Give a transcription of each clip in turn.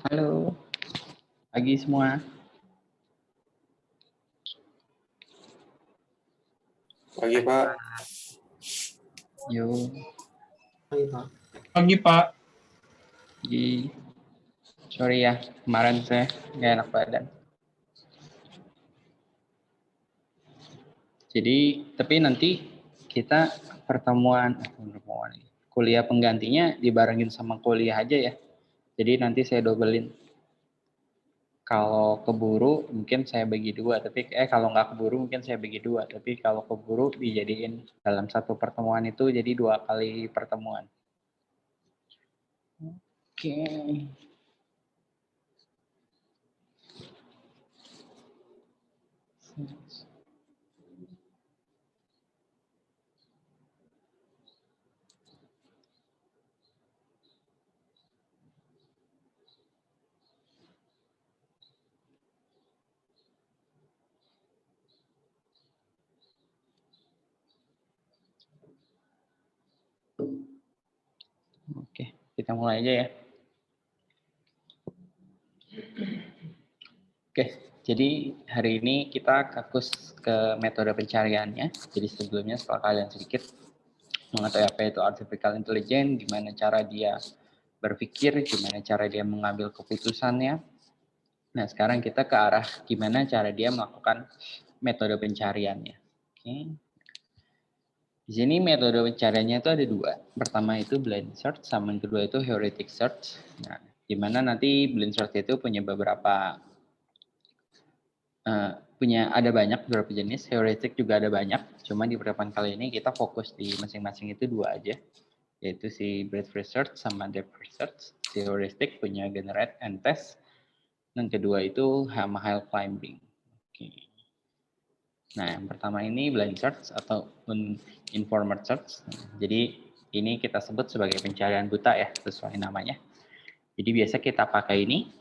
Halo, pagi semua. Pagi, Pak. Yuk, Pagi, Pak. Pagi, Pak. sorry ya, kemarin saya nggak enak badan. Jadi, tapi nanti kita kuliah penggantinya dibarengin sama kuliah aja ya. Jadi nanti saya dobelin. Kalau keburu mungkin saya bagi dua, tapi kalau nggak keburu mungkin saya bagi dua. Tapi kalau keburu dijadiin dalam satu pertemuan itu jadi 2 kali pertemuan. Oke. Oke, kita mulai aja ya. Oke, jadi hari ini kita fokus ke metode pencariannya. Jadi sebelumnya setelah kalian sedikit mengetahui apa itu artificial intelligence, gimana cara dia berpikir, gimana cara dia mengambil keputusannya. Nah, sekarang kita ke arah gimana cara dia melakukan metode pencariannya. Oke. Di sini metode pencariannya itu ada 2. Pertama itu blind search, sama yang kedua itu heuristic search. Nah, gimana nanti blind search itu punya beberapa ada banyak beberapa jenis, heuristic juga ada banyak. Cuma di pertemuan kali ini kita fokus di masing-masing itu 2 aja, yaitu si breadth research sama depth research. Si heuristic punya generate and test. Dan kedua itu hill climbing. Oke. Nah, yang pertama ini blind search atau informed search. Jadi ini kita sebut sebagai pencarian buta ya, sesuai namanya. Jadi biasa kita pakai ini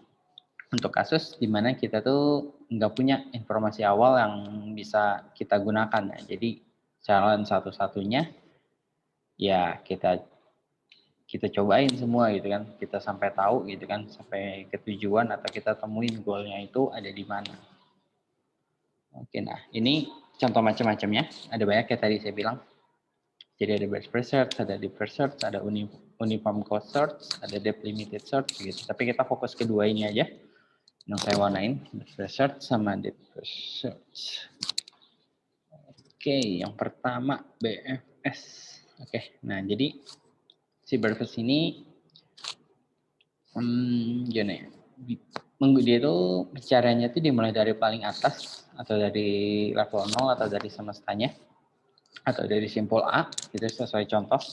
untuk kasus di mana kita tuh nggak punya informasi awal yang bisa kita gunakan. Ya. Jadi jalan satu-satunya ya kita cobain semua gitu kan. Kita sampai tahu gitu kan, sampai ke tujuan atau kita temuin goalnya itu ada di mana. Oke, nah ini contoh macam-macamnya. Ada banyak kayak tadi saya bilang. Jadi ada breadth research, ada deep research, ada uniform cost search, ada depth limited search gitu. Tapi kita fokus kedua ini aja. Yang saya warnain, breadth research sama deep research. Oke, yang pertama BFS. Oke, nah jadi si BFS ini gini, dia itu pencariannya itu dimulai dari paling atas atau dari level 0 atau dari semestanya atau dari simpul A, itu sesuai contoh.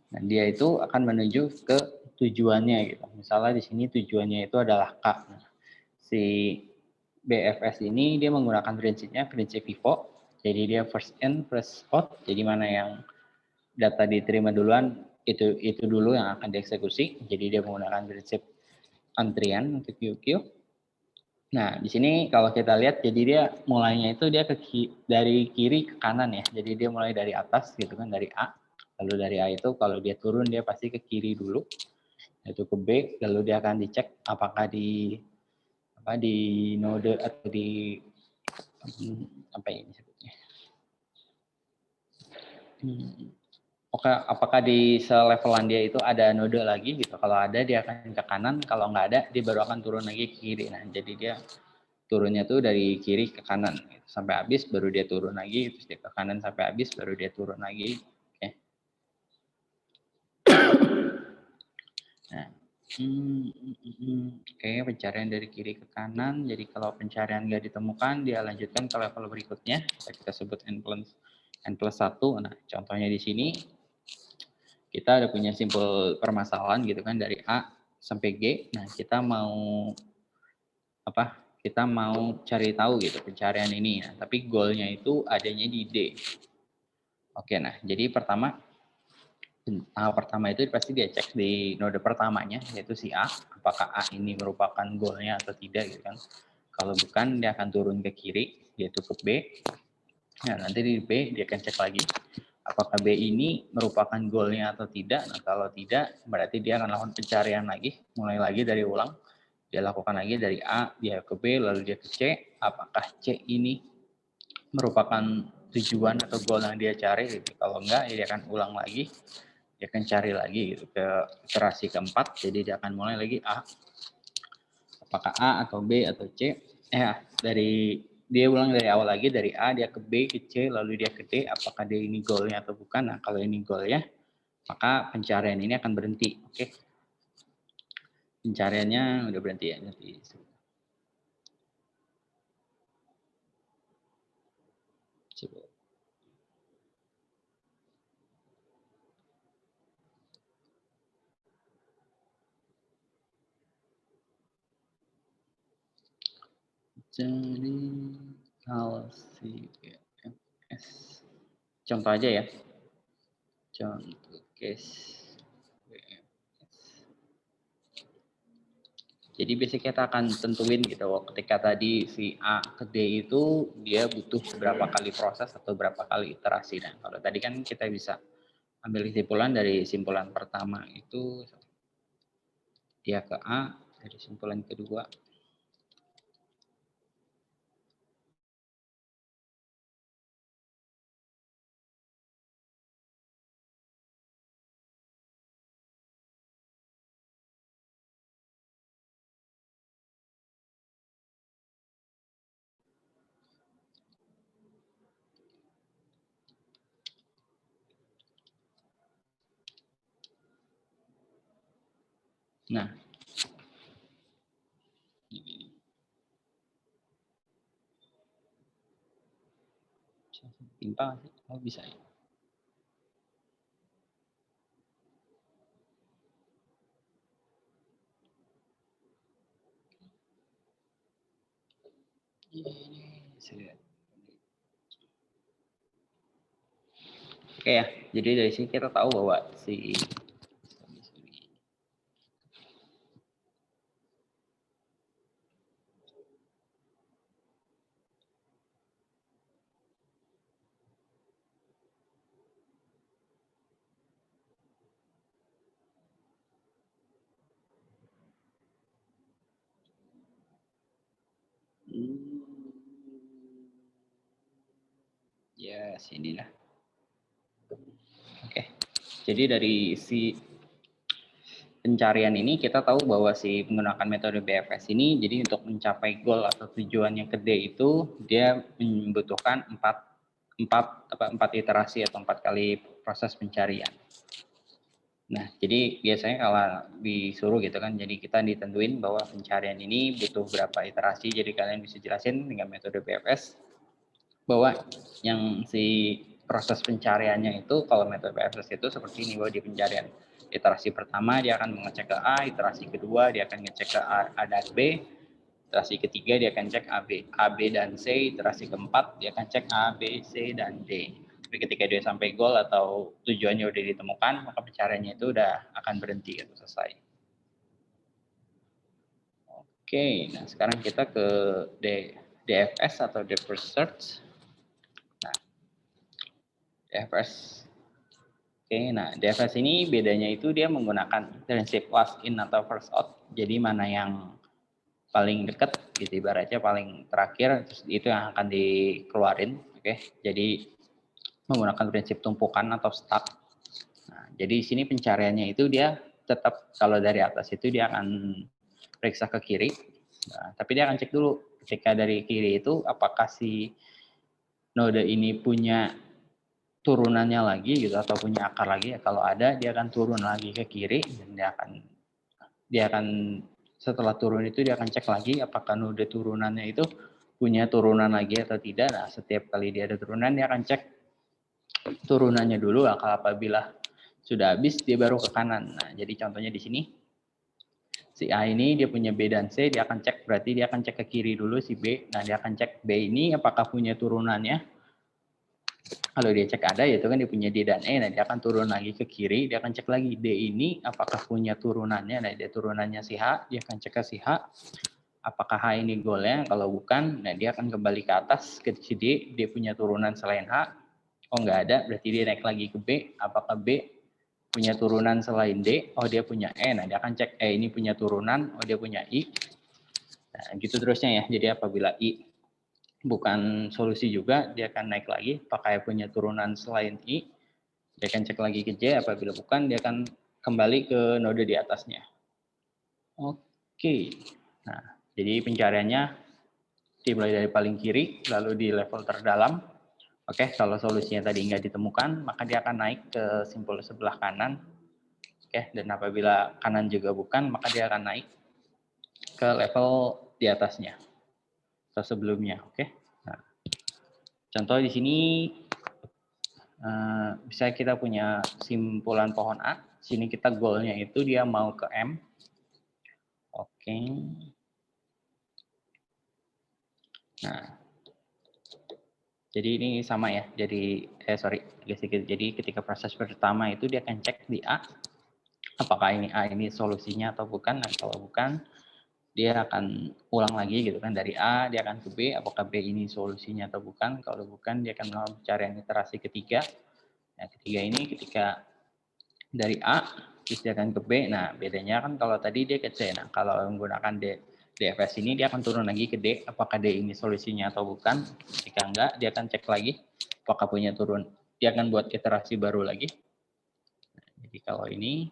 Nah, dia itu akan menuju ke tujuannya gitu. Misalnya di sini tujuannya itu adalah K. Nah, si BFS ini dia menggunakan prinsipnya prinsip FIFO. Jadi dia first in, first out. Jadi mana yang data diterima duluan itu dulu yang akan dieksekusi. Jadi dia menggunakan prinsip antrian untuk QQ. Nah, di sini kalau kita lihat, jadi dia mulainya itu dia dari kiri ke kanan ya. Jadi dia mulai dari atas gitu kan, dari A. Lalu dari A itu kalau dia turun dia pasti ke kiri dulu, yaitu ke B. Lalu dia akan dicek apakah di node atau di apa ini sebutnya. Oke, apakah di selevelan dia itu ada node lagi gitu. Kalau ada dia akan ke kanan, kalau nggak ada dia baru akan turun lagi ke kiri. Nah, jadi dia turunnya tuh dari kiri ke kanan gitu. Sampai habis baru dia turun lagi, terus dia ke kanan sampai habis baru dia turun lagi. Oke. Nah, oke, pencarian dari kiri ke kanan. Jadi kalau pencarian nggak ditemukan, dia lanjutkan ke level berikutnya. Kita sebut n plus 1. Nah, contohnya di sini kita ada punya simpul permasalahan gitu kan dari A sampai G. Nah, kita mau kita mau cari tahu gitu pencarian ini. Nah, tapi goalnya itu adanya di D. Oke, nah jadi tahap pertama itu pasti dia cek di node pertamanya yaitu si A, apakah A ini merupakan goalnya atau tidak gitu kan. Kalau bukan dia akan turun ke kiri yaitu ke B. Nah, nanti di B dia akan cek lagi apakah B ini merupakan goalnya atau tidak. Nah, kalau tidak berarti dia akan lakukan pencarian lagi, mulai lagi dari ulang Dia lakukan lagi dari A, dia ke B, lalu dia ke C. Apakah C ini merupakan tujuan atau goal yang dia cari? Gitu. Kalau enggak, dia akan ulang lagi. Dia akan cari lagi gitu, ke iterasi keempat. Jadi dia akan mulai lagi A. Apakah A atau B atau C? Dia ulang dari awal lagi, dari A, dia ke B, ke C, lalu dia ke D. Apakah dia ini goalnya atau bukan? Nah, kalau ini goalnya, maka pencarian ini akan berhenti. Oke. Pencariannya udah berhenti ya. Coba. Jadi kalau si BFS, contoh aja ya. Contoh case BFS. Jadi biasanya kita akan tentuin gitu, ketika tadi si A ke D itu dia butuh berapa kali proses atau berapa kali iterasi. Nah, kalau tadi kan kita bisa ambil kesimpulan dari simpulan pertama itu dia ke A, dari simpulan kedua. Nah, timpang sih, oh bisa ya. Oke ya, jadi dari sini kita tahu bahwa si ya sinilah. Oke, jadi dari si pencarian ini kita tahu bahwa si menggunakan metode BFS ini, jadi untuk mencapai goal atau tujuan yang gede itu dia membutuhkan empat iterasi atau 4 kali proses pencarian. Nah, jadi biasanya kalau disuruh gitu kan, jadi kita ditentuin bahwa pencarian ini butuh berapa iterasi, jadi kalian bisa jelasin dengan metode BFS bahwa yang si proses pencariannya itu, kalau metode BFS itu seperti ini, bahwa di pencarian iterasi pertama dia akan mengecek ke A, iterasi kedua dia akan ngecek ke A dan B, iterasi ketiga dia akan cek A, B dan C, iterasi keempat dia akan cek A, B, C, dan D. Tapi ketika dia sampai goal atau tujuannya udah ditemukan, maka pencariannya itu udah akan berhenti atau selesai. Oke, nah sekarang kita ke DFS atau Depth First Search. Nah, DFS. Oke, nah DFS ini bedanya itu dia menggunakan prinsip last in atau first out. Jadi mana yang paling dekat gitu, ibaratnya paling terakhir, terus itu yang akan dikeluarin. Oke, jadi menggunakan prinsip tumpukan atau stack. Nah, jadi di sini pencariannya itu dia tetap kalau dari atas itu dia akan periksa ke kiri, nah, tapi dia akan cek dulu ketika dari kiri itu apakah si node ini punya turunannya lagi gitu atau punya akar lagi. Ya, kalau ada dia akan turun lagi ke kiri dan dia akan setelah turun itu dia akan cek lagi apakah node turunannya itu punya turunan lagi atau tidak. Nah, setiap kali dia ada turunan dia akan cek turunannya dulu. Apabila sudah habis dia baru ke kanan. Nah, jadi contohnya di sini si A ini dia punya B dan C, dia akan cek, berarti dia akan cek ke kiri dulu si B. Nah, dia akan cek B ini apakah punya turunannya. Kalau dia cek ada, yaitu kan dia punya D dan E, nah dia akan turun lagi ke kiri, dia akan cek lagi D ini apakah punya turunannya. Nah, dia turunannya si H, dia akan cek ke si H. Apakah H ini goalnya? Kalau bukan, nah dia akan kembali ke atas ke si D, dia punya turunan selain H. Oh, nggak ada, berarti dia naik lagi ke B. Apakah B punya turunan selain D? Oh, dia punya E. Nah, dia akan cek E ini punya turunan. Oh, dia punya I. Nah, gitu terusnya ya. Jadi apabila I bukan solusi juga, dia akan naik lagi. Apakah punya turunan selain I, dia akan cek lagi ke J. Apabila bukan, dia akan kembali ke node di atasnya. Oke. Nah, jadi pencariannya dimulai dari paling kiri, lalu di level terdalam. Oke, kalau solusinya tadi nggak ditemukan, maka dia akan naik ke simpul sebelah kanan. Oke, dan apabila kanan juga bukan, maka dia akan naik ke level di atasnya atau sebelumnya. Oke. Nah, contoh di sini bisa kita punya simpulan pohon A. Sini kita goalnya itu dia mau ke M. Oke. Nah, jadi ini sama ya. Jadi Jadi ketika proses pertama itu dia akan cek di A, apakah ini A ini solusinya atau bukan. Nah, kalau bukan, dia akan ulang lagi gitu kan, dari A dia akan ke B, apakah B ini solusinya atau bukan. Kalau bukan, dia akan melakukan pencarian iterasi ketiga. Nah, ketiga ini ketika dari A terus dia akan ke B. Nah, bedanya kan kalau tadi dia ke C. Nah, kalau menggunakan DFS ini dia akan turun lagi ke D, apakah D ini solusinya atau bukan. Jika enggak, dia akan cek lagi apakah punya turun. Dia akan buat iterasi baru lagi. Nah, jadi kalau ini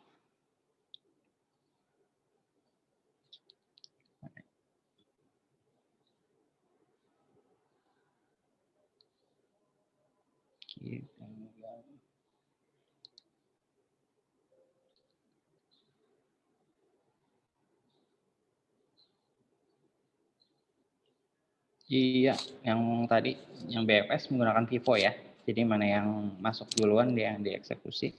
iya, yang tadi, yang BFS menggunakan Vivo ya. Jadi mana yang masuk duluan dia yang dieksekusi.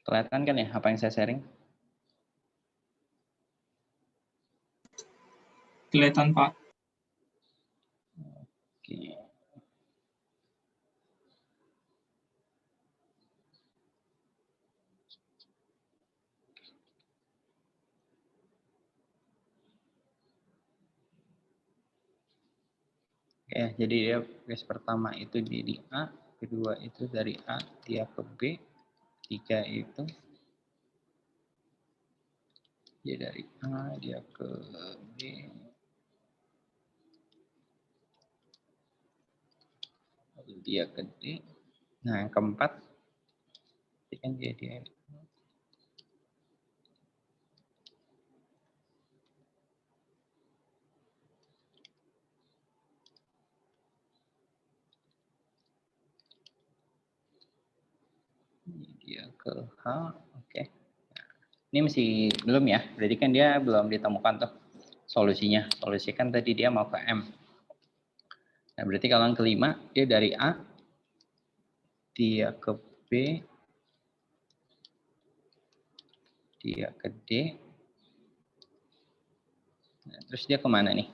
Kelihatan kan ya apa yang saya sharing? Kelihatan, Pak. Oke. Ya, jadi dia garis pertama itu di A, kedua itu dari A dia ke B, tiga itu Dia dari A, dia ke B. Lalu dia ke D. Nah, yang keempat, ini kan dia. Dia ke H, oke. Ini masih belum ya, berarti kan dia belum ditemukan tuh solusinya. Solusi kan tadi dia mau ke M. Nah, berarti kalau yang kelima, dia dari A, dia ke B, dia ke D, nah, terus dia kemana nih?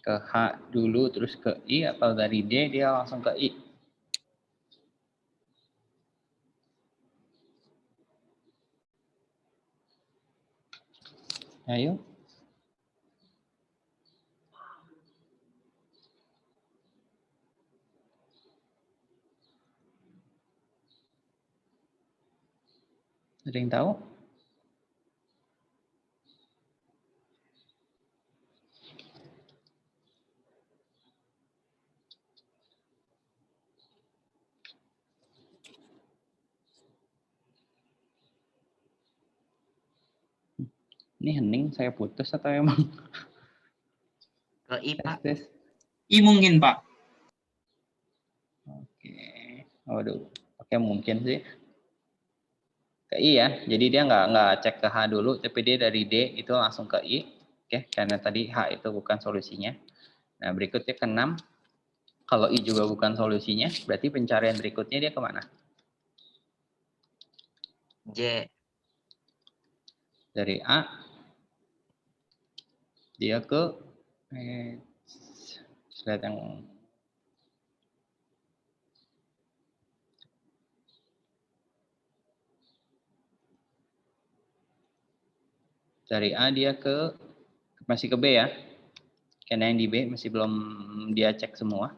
Ke H dulu, terus ke I, atau dari D dia langsung ke I? Ayo. Ada yang tahu? Ini hening saya putus atau emang? Ke I, Pak. Tes. I mungkin, Pak. Oke. Waduh. Oke, mungkin sih. Ke I ya. Jadi dia nggak cek ke H dulu, tapi dia dari D itu langsung ke I. Oke, karena tadi H itu bukan solusinya. Nah, berikutnya ke 6. Kalau I juga bukan solusinya, berarti pencarian berikutnya dia kemana? J. Dari A, dia ke slide yang dari A dia ke masih ke B ya. Karena yang di B masih belum dia cek semua.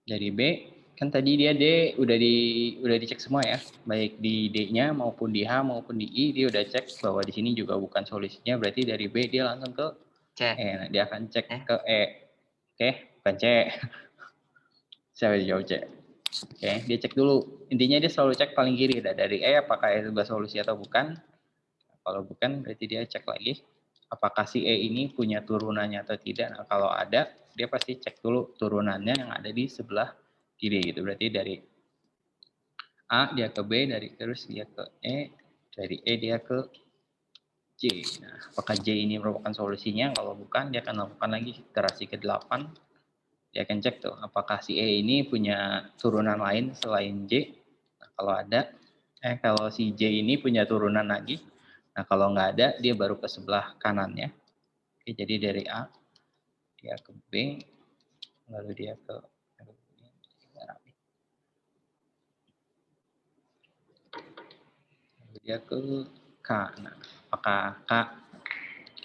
Dari B kan tadi dia D udah dicek semua ya, baik di D-nya maupun di H maupun di I dia udah cek bahwa di sini juga bukan solusinya, berarti dari B dia langsung ke C. E. Nah, dia akan cek ke E. Oke, bukan C. Saya jawab C. Oke, dia cek dulu. Intinya dia selalu cek paling kiri dari E apakah itu sebuah solusi atau bukan. Kalau bukan berarti dia cek lagi apakah si E ini punya turunannya atau tidak. Nah, kalau ada, dia pasti cek dulu turunannya yang ada di sebelah kiri gitu. Berarti dari A dia ke B, terus dia ke E, dari E dia ke J. Nah, apakah J ini merupakan solusinya? Kalau bukan, dia akan lakukan lagi iterasi ke-8. Dia akan cek tuh apakah si E ini punya turunan lain selain J. Nah, kalau si J ini punya turunan lagi. Nah, kalau nggak ada, dia baru ke sebelah kanannya. Oke, jadi dari A, dia ke B, lalu dia ke K. Nah, apakah K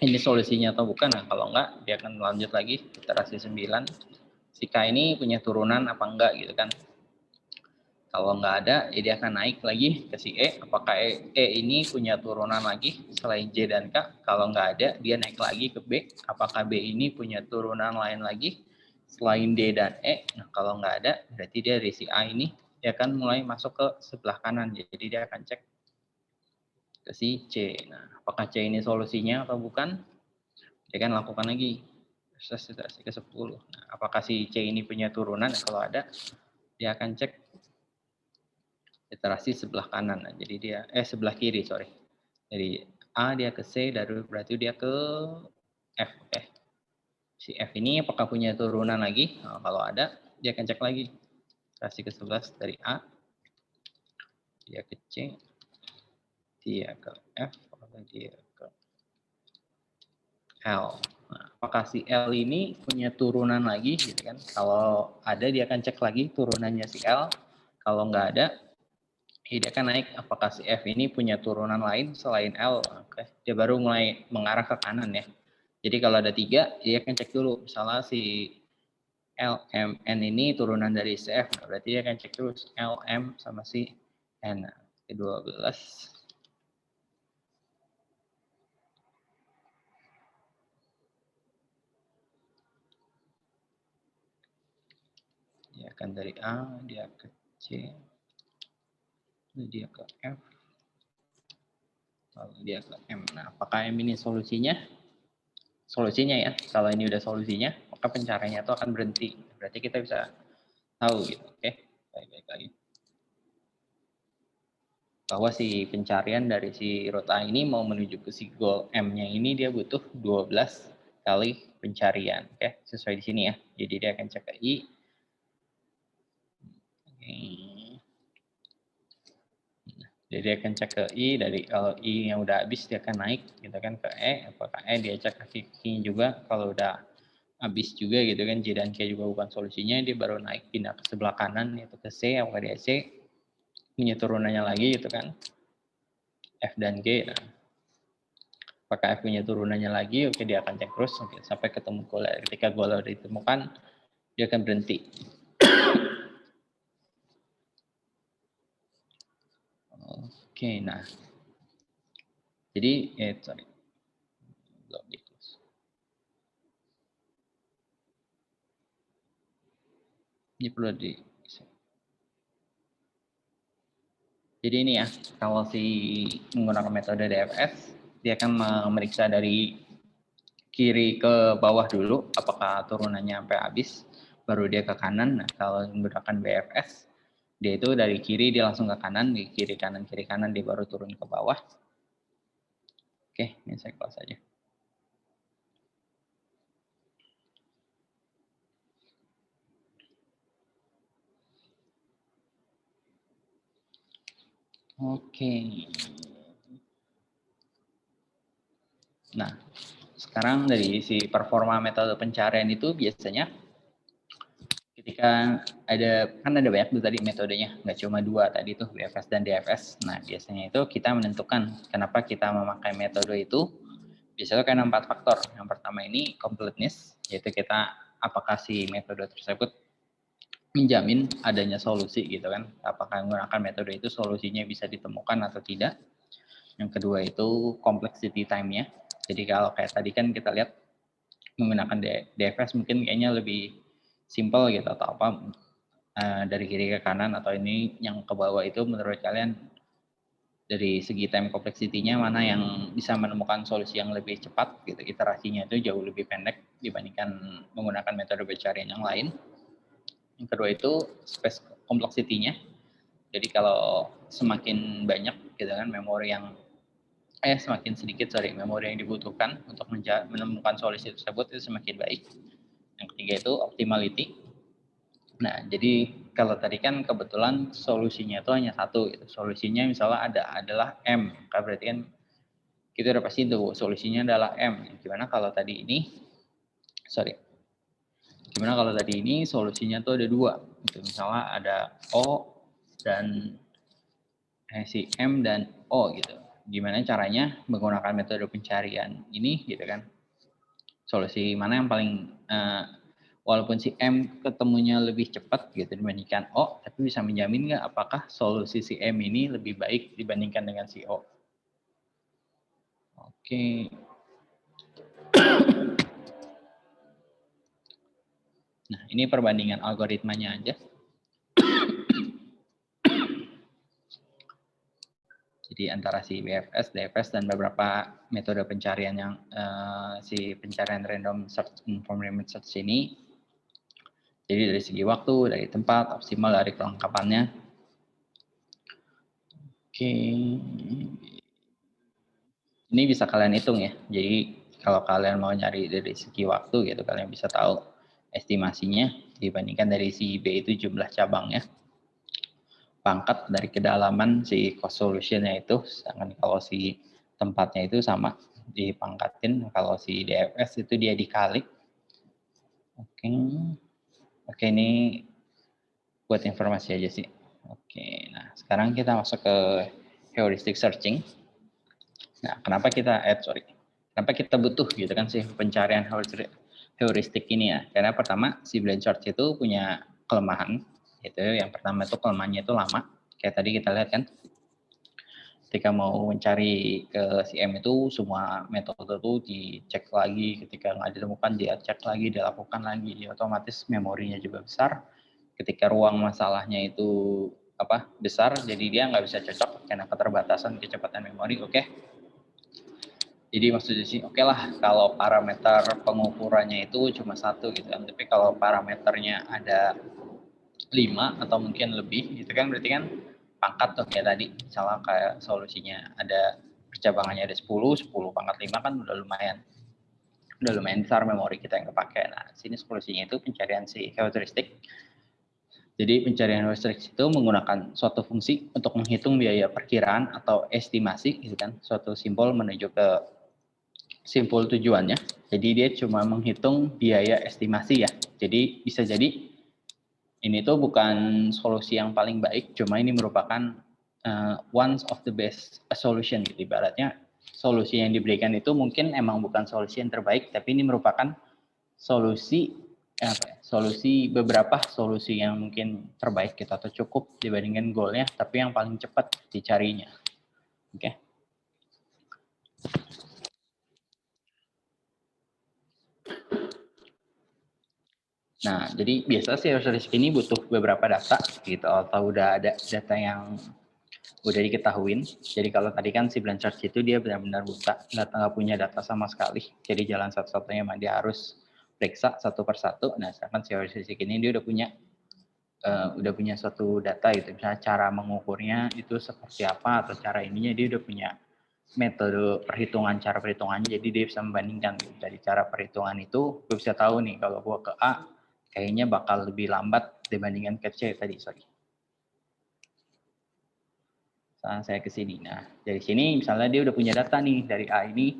ini solusinya atau bukan? Nah, kalau enggak, dia akan lanjut lagi iterasi 9. Si K ini punya turunan apa enggak gitu kan. Kalau nggak ada, ya dia akan naik lagi ke si E. Apakah E ini punya turunan lagi selain J dan K? Kalau nggak ada, dia naik lagi ke B. Apakah B ini punya turunan lain lagi selain D dan E? Nah, kalau nggak ada, berarti dia dari si A ini dia akan mulai masuk ke sebelah kanan. Jadi dia akan cek ke si C. Nah, apakah C ini solusinya atau bukan? Dia akan lakukan lagi iterasi ke-10. Nah, apakah si C ini punya turunan? Nah, kalau ada, dia akan cek iterasi sebelah kanan. Nah, jadi dia sebelah kiri, sorry. Dari A dia ke C, berarti dia ke F. Oke. Si F ini apakah punya turunan lagi? Nah, kalau ada, dia akan cek lagi. Iterasi ke-11 dari A, dia ke C, dia ke F, lalu dia ke L. Nah, apakah si L ini punya turunan lagi? Gitu kan? Kalau ada, dia akan cek lagi turunannya si L. Kalau nggak ada, dia akan naik apakah si F ini punya turunan lain selain L. Oke. Dia baru mulai mengarah ke kanan ya. Jadi kalau ada 3, dia akan cek dulu. Misalnya si L, M, N ini turunan dari si F. Berarti dia akan cek terus L, M, sama si N. Ke 12. Dia akan dari A, dia ke C, lalu dia ke F, lalu dia ke M. Nah, apakah M ini solusinya? Solusinya ya, kalau ini udah solusinya, maka pencariannya itu akan berhenti. Berarti kita bisa tahu gitu, oke? Baik-baik lagi. Bahwa si pencarian dari si root A ini mau menuju ke si goal M-nya ini dia butuh 12 kali pencarian, oke? Sesuai di sini ya. Jadi dia akan cek ke I. Jadi dia akan cek ke I, dari kalau I yang udah habis dia akan naik gitu kan ke E, apakah E dia cek ke Q juga, kalau udah habis juga gitu kan J dan K juga bukan solusinya, dia baru naik pindah ke sebelah kanan yaitu ke C, apakah dia C, punya turunannya lagi gitu kan F dan G. Nah, apakah F punya turunannya lagi, oke dia akan cek terus oke, sampai ketemu goal. Ketika goal udah ditemukan dia akan berhenti. Oke, nah jadi belum di close. Ini perlu di. Jadi ini ya, kalau si menggunakan metode DFS, dia akan memeriksa dari kiri ke bawah dulu, apakah turunannya sampai habis, baru dia ke kanan. Nah, kalau menggunakan BFS, dia itu dari kiri dia langsung ke kanan, di kiri kanan dia baru turun ke bawah. Oke, ini saya close aja. Oke. Nah, sekarang dari si performa metode pencarian itu biasanya ketika ada banyak tuh tadi metodenya, nggak cuma dua tadi tuh BFS dan DFS. Nah, biasanya itu kita menentukan kenapa kita memakai metode itu. Biasanya kan 4 faktor. Yang pertama ini completeness, yaitu kita apakah si metode tersebut menjamin adanya solusi gitu kan, apakah menggunakan metode itu solusinya bisa ditemukan atau tidak. Yang kedua itu complexity time-nya, jadi kalau kayak tadi kan kita lihat menggunakan DFS mungkin kayaknya lebih simple gitu atau apa, dari kiri ke kanan atau ini yang ke bawah itu menurut kalian dari segi time complexity-nya mana yang bisa menemukan solusi yang lebih cepat gitu, iterasinya itu jauh lebih pendek dibandingkan menggunakan metode pencarian yang lain. Yang kedua itu space complexity-nya. Jadi kalau semakin banyak gitu kan memori yang semakin sedikit memori yang dibutuhkan untuk menemukan solusi tersebut itu semakin baik. Yang ketiga itu optimality. Nah, jadi kalau tadi kan kebetulan solusinya itu hanya satu gitu. Solusinya misalnya adalah M. Berarti kan kita udah pasti tahu solusinya adalah M. Gimana kalau tadi ini solusinya tuh ada dua. Gitu. Misalnya ada O dan si M dan O gitu. Gimana caranya menggunakan metode pencarian ini gitu kan. Solusi mana yang paling walaupun si M ketemunya lebih cepat gitu dibandingkan O, tapi bisa menjamin nggak apakah solusi si M ini lebih baik dibandingkan dengan si O. Oke. Nah, ini perbandingan algoritmanya aja. Jadi antara si BFS, DFS, dan beberapa metode pencarian yang si pencarian random search information search ini. Jadi dari segi waktu, dari tempat, optimal dari kelengkapannya. Oke. Ini bisa kalian hitung ya. Jadi kalau kalian mau nyari dari segi waktu gitu, kalian bisa tahu estimasinya dibandingkan dari si B itu jumlah cabangnya. Pangkat dari kedalaman si cost solution-nya itu, sedangkan kalau si tempatnya itu sama dipangkatin, kalau si DFS itu dia dikali. Oke, ini buat informasi aja sih. Oke, nah sekarang kita masuk ke heuristic searching. Nah, kenapa kita butuh gitu kan sih pencarian heuristik ini ya? Karena pertama si blind search itu punya kelemahan. Itu yang pertama itu kelemahannya itu lama. Kayak tadi kita lihat kan. ketika mau mencari ke si M itu semua metode itu dicek lagi, ketika nggak ditemukan dia cek lagi, dilakukan lagi, otomatis memorinya juga besar. Ketika ruang masalahnya itu besar, jadi dia nggak bisa cocok karena keterbatasan kecepatan memori. Oke. Jadi maksudnya sih oke lah kalau parameter pengukurannya itu cuma satu gitu kan, tapi kalau parameternya ada 5 atau mungkin lebih gitu kan, berarti kan pangkat tuh kayak tadi, misalnya kayak solusinya ada percabangannya ada 10 pangkat 5 kan udah lumayan besar memori kita yang kepake. Nah, sini solusinya itu pencarian si heuristik. Jadi pencarian heuristik itu menggunakan suatu fungsi untuk menghitung biaya perkiraan atau estimasi gitu kan, suatu simbol menuju ke simpul tujuannya. Jadi dia cuma menghitung biaya estimasi ya. Jadi bisa jadi ini tuh bukan solusi yang paling baik, cuma ini merupakan one of the best solution gitu. Ibaratnya solusi yang diberikan itu mungkin emang bukan solusi yang terbaik, tapi ini merupakan solusi beberapa solusi yang mungkin terbaik gitu atau cukup dibandingkan goalnya, tapi yang paling cepat dicarinya. Oke. Nah, jadi biasa sih heuristik ini butuh beberapa data gitu, atau udah ada data yang udah diketahuin. Jadi kalau tadi kan si Blanchard itu dia benar-benar buta, nggak punya data sama sekali. Jadi jalan satu-satunya emang dia harus periksa satu persatu. Nah, sedangkan si heuristik ini dia udah punya suatu data gitu, misalnya cara mengukurnya itu seperti apa, atau cara ininya dia udah punya metode perhitungan, cara perhitungannya, jadi dia bisa membandingkan gitu. Dari cara perhitungan itu gue bisa tahu nih kalau gue ke A kayaknya bakal lebih lambat dibandingkan ke C tadi, sorry. Misalnya saya ke sini. Nah, dari sini misalnya dia udah punya data nih dari A ini,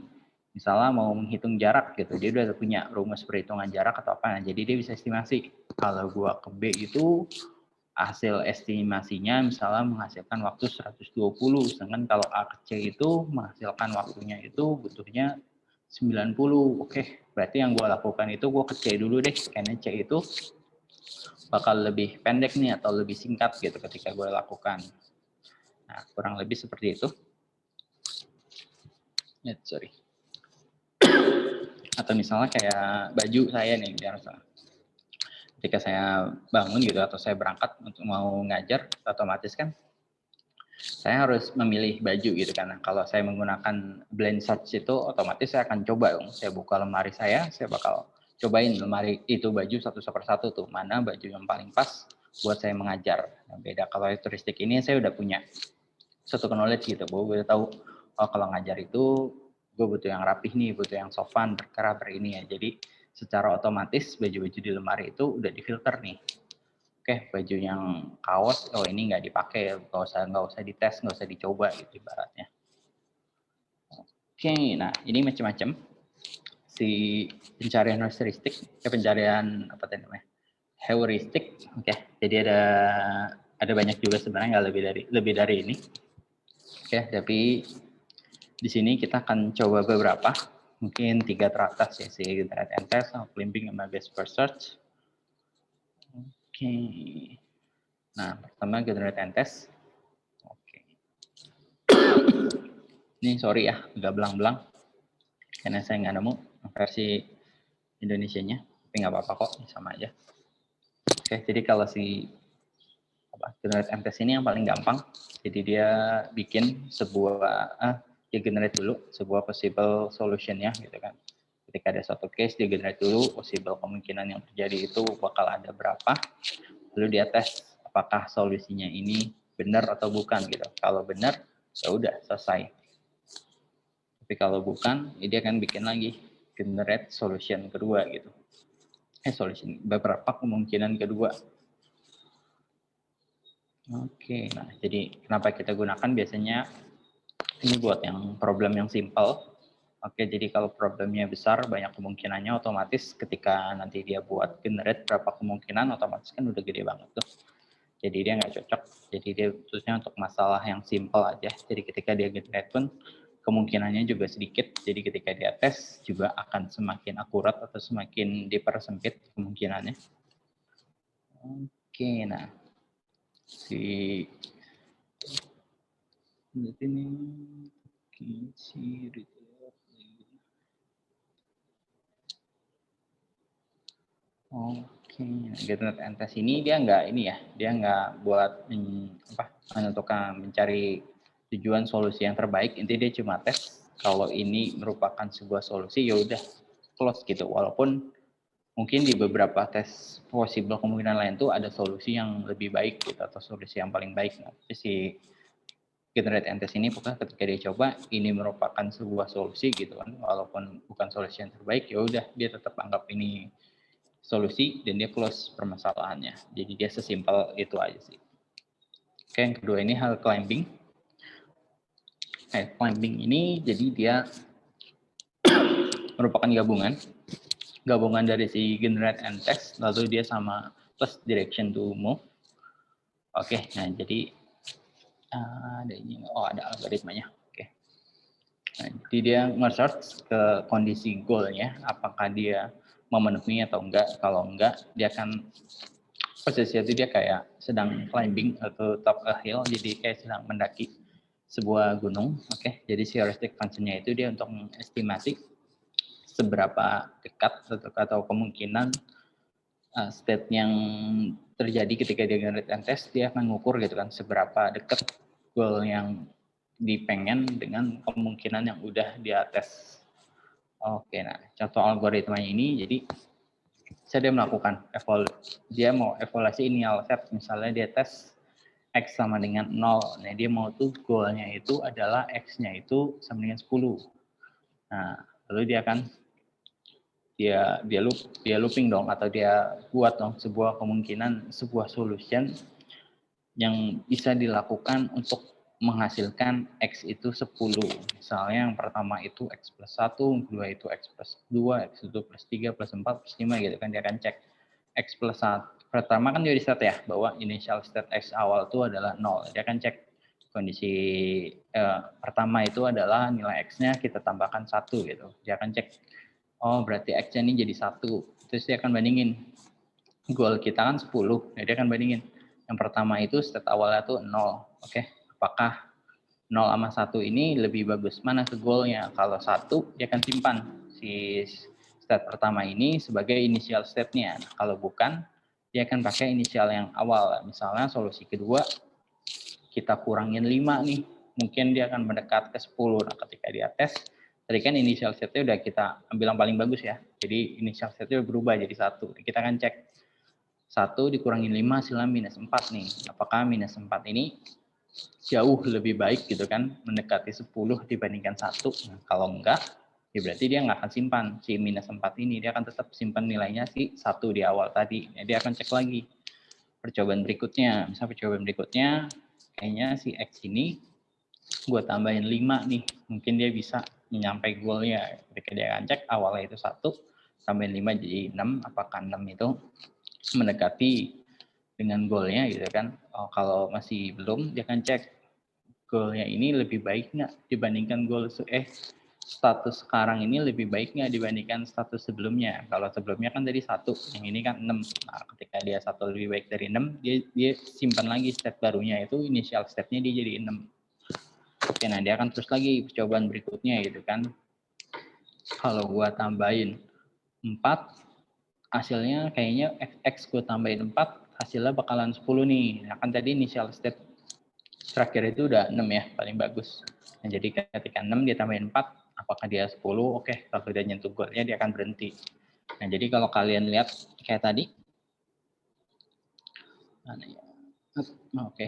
misalnya mau menghitung jarak gitu, dia udah punya rumus perhitungan jarak atau apa. Nah, jadi dia bisa estimasi kalau gua ke B itu hasil estimasinya misalnya menghasilkan waktu 120, sedangkan kalau A ke C itu menghasilkan waktunya itu butuhnya 90. Oke, berarti yang gua lakukan itu gua ke C dulu deh, karena C itu bakal lebih pendek nih atau lebih singkat gitu ketika gue lakukan. Nah, kurang lebih seperti itu. Sorry. Atau misalnya kayak baju saya nih, ketika saya bangun gitu atau saya berangkat untuk mau ngajar, otomatis kan saya harus memilih baju gitu kan. Nah, kalau saya menggunakan blend search itu otomatis saya akan coba dong. Saya buka lemari saya bakal cobain lemari itu baju satu persatu tuh, mana baju yang paling pas buat saya mengajar. Nah, beda kalau heuristik ini saya udah punya satu knowledge gitu, gue udah tahu oh kalau ngajar itu gue butuh yang rapih nih, butuh yang sopan, berkarakter ini ya. Jadi secara otomatis baju-baju di lemari itu udah difilter nih. Oke, baju yang kaos, oh ini nggak dipakai, nggak usah dites, nggak usah dicoba gitu ibaratnya. Oke, nah ini macam-macam si pencarian heuristik, pencarian apa tadi namanya, heuristik. Oke, jadi ada banyak juga sebenarnya, nggak lebih dari ini. Oke, tapi di sini kita akan coba beberapa, mungkin 3 teratas ya, si generate and test, climbing, sama best first search. Oke. Nah, pertama generate and test. Oke. Ini sorry ya, agak belang-belang. Karena saya nggak nemu versi Indonesianya. Tapi nggak apa-apa kok, sama aja. Oke, jadi kalau si generate and test ini yang paling gampang. Jadi dia bikin dia generate dulu sebuah possible solution-nya gitu kan. Ketika ada suatu case, dia generate dulu possible kemungkinan yang terjadi itu bakal ada berapa. Lalu dia tes apakah solusinya ini benar atau bukan gitu. Kalau benar, ya udah selesai. Tapi kalau bukan, ya dia akan bikin lagi generate solution kedua gitu. Solution beberapa kemungkinan kedua. Oke, nah jadi kenapa kita gunakan biasanya ini buat yang problem yang simple. Oke, jadi kalau problemnya besar, banyak kemungkinannya, otomatis ketika nanti dia buat generate berapa kemungkinan, otomatis kan udah gede banget tuh. Jadi dia nggak cocok. Jadi dia khususnya untuk masalah yang simple aja. Jadi ketika dia generate pun kemungkinannya juga sedikit. Jadi ketika dia tes juga akan semakin akurat atau semakin dipersempit kemungkinannya. Oke, nah Berarti ini isi Oke, GetNet Entes ini dia nggak buat menentukan mencari tujuan solusi yang terbaik. Intinya dia cuma tes kalau ini merupakan sebuah solusi ya udah close gitu. Walaupun mungkin di beberapa tes possible kemungkinan lain tuh ada solusi yang lebih baik gitu atau solusi yang paling baik. Nah, tapi si GetNet Entes ini pokoknya ketika dia coba ini merupakan sebuah solusi gitu kan, walaupun bukan solusi yang terbaik ya udah dia tetap anggap ini solusi dan dia close permasalahannya. Jadi dia sesimpel itu aja sih. Oke, yang kedua ini hal climbing. Climbing ini jadi dia merupakan gabungan dari si generate and text lalu dia sama plus direction to move. Oke, nah jadi ada ini ada algoritmanya. Oke. Nah, jadi dia nge-search ke kondisi goalnya, apakah dia memenuhi atau enggak. Kalau enggak, dia akan posisi itu dia kayak sedang climbing atau top a hill, jadi kayak sedang mendaki sebuah gunung. Oke, jadi si heuristic function-nya itu dia untuk mengestimasi seberapa dekat atau kemungkinan state yang terjadi ketika dia generate and test, dia akan mengukur gitu kan seberapa dekat goal yang dipengen dengan kemungkinan yang udah dia tes. Oke, nah contoh algoritmanya ini jadi dia melakukan dia mau evaluasi initial set, misalnya dia tes X sama dengan 0. Nah, dia mau tuh goalnya itu adalah X-nya itu sama dengan 10. Nah, lalu dia akan dia looping dong atau dia buat dong sebuah kemungkinan, sebuah solution yang bisa dilakukan untuk menghasilkan X itu 10. Misalnya yang pertama itu X plus 1, yang kedua itu X plus 2, X itu plus 3, plus 4, plus 5 gitu kan. Dia akan cek X plus 1. Pertama kan dia di set ya, bahwa initial state X awal itu adalah 0. Dia akan cek kondisi pertama itu adalah nilai X-nya kita tambahkan 1 gitu. Dia akan cek, oh berarti X-nya ini jadi 1. Terus dia akan bandingin. Goal kita kan 10, jadi dia akan bandingin. Yang pertama itu state awalnya tuh 0. Oke, apakah 0 sama 1 ini lebih bagus? Mana ke goalnya? Kalau 1, dia akan simpan si state pertama ini sebagai initial state-nya. Nah, kalau bukan, dia akan pakai inisial yang awal. Misalnya solusi kedua, kita kurangin 5 nih. Mungkin dia akan mendekat ke 10. Nah, ketika dia tes, tadi kan initial state-nya udah kita ambil yang paling bagus ya. Jadi initial state-nya berubah jadi 1. Kita akan cek 1 dikurangin 5 hasilnya minus 4 nih. Apakah minus 4 ini jauh lebih baik gitu kan, mendekati 10 dibandingkan 1. Nah, kalau enggak, ya berarti dia nggak akan simpan si minus 4 ini. Dia akan tetap simpan nilainya si 1 di awal tadi. Nah, dia akan cek lagi percobaan berikutnya. Misal percobaan berikutnya, kayaknya si X ini gue tambahin 5 nih. Mungkin dia bisa menyampai goalnya. Ketika dia akan cek awalnya itu 1, tambahin 5 jadi 6. Apakah 6 itu mendekati dengan goalnya gitu kan. Kalau masih belum, dia akan cek goalnya ini lebih baik nggak dibandingkan status sekarang ini lebih baik nggak dibandingkan status sebelumnya. Kalau sebelumnya kan dari 1, yang ini kan 6. Nah, ketika dia 1 lebih baik dari 6, dia simpan lagi step barunya itu initial stepnya dia jadi 6. Oke, nah dia akan terus lagi percobaan berikutnya gitu kan. Kalau gua tambahin 4, hasilnya kayaknya X gue tambahin 4, hasilnya bakalan 10 nih. Nah kan tadi initial state terakhir itu udah 6 ya, paling bagus. Nah jadi ketika 6 dia tambahin 4, apakah dia 10? Oke, kalau dia nyentuh goalnya dia akan berhenti. Nah jadi kalau kalian lihat kayak tadi, oke.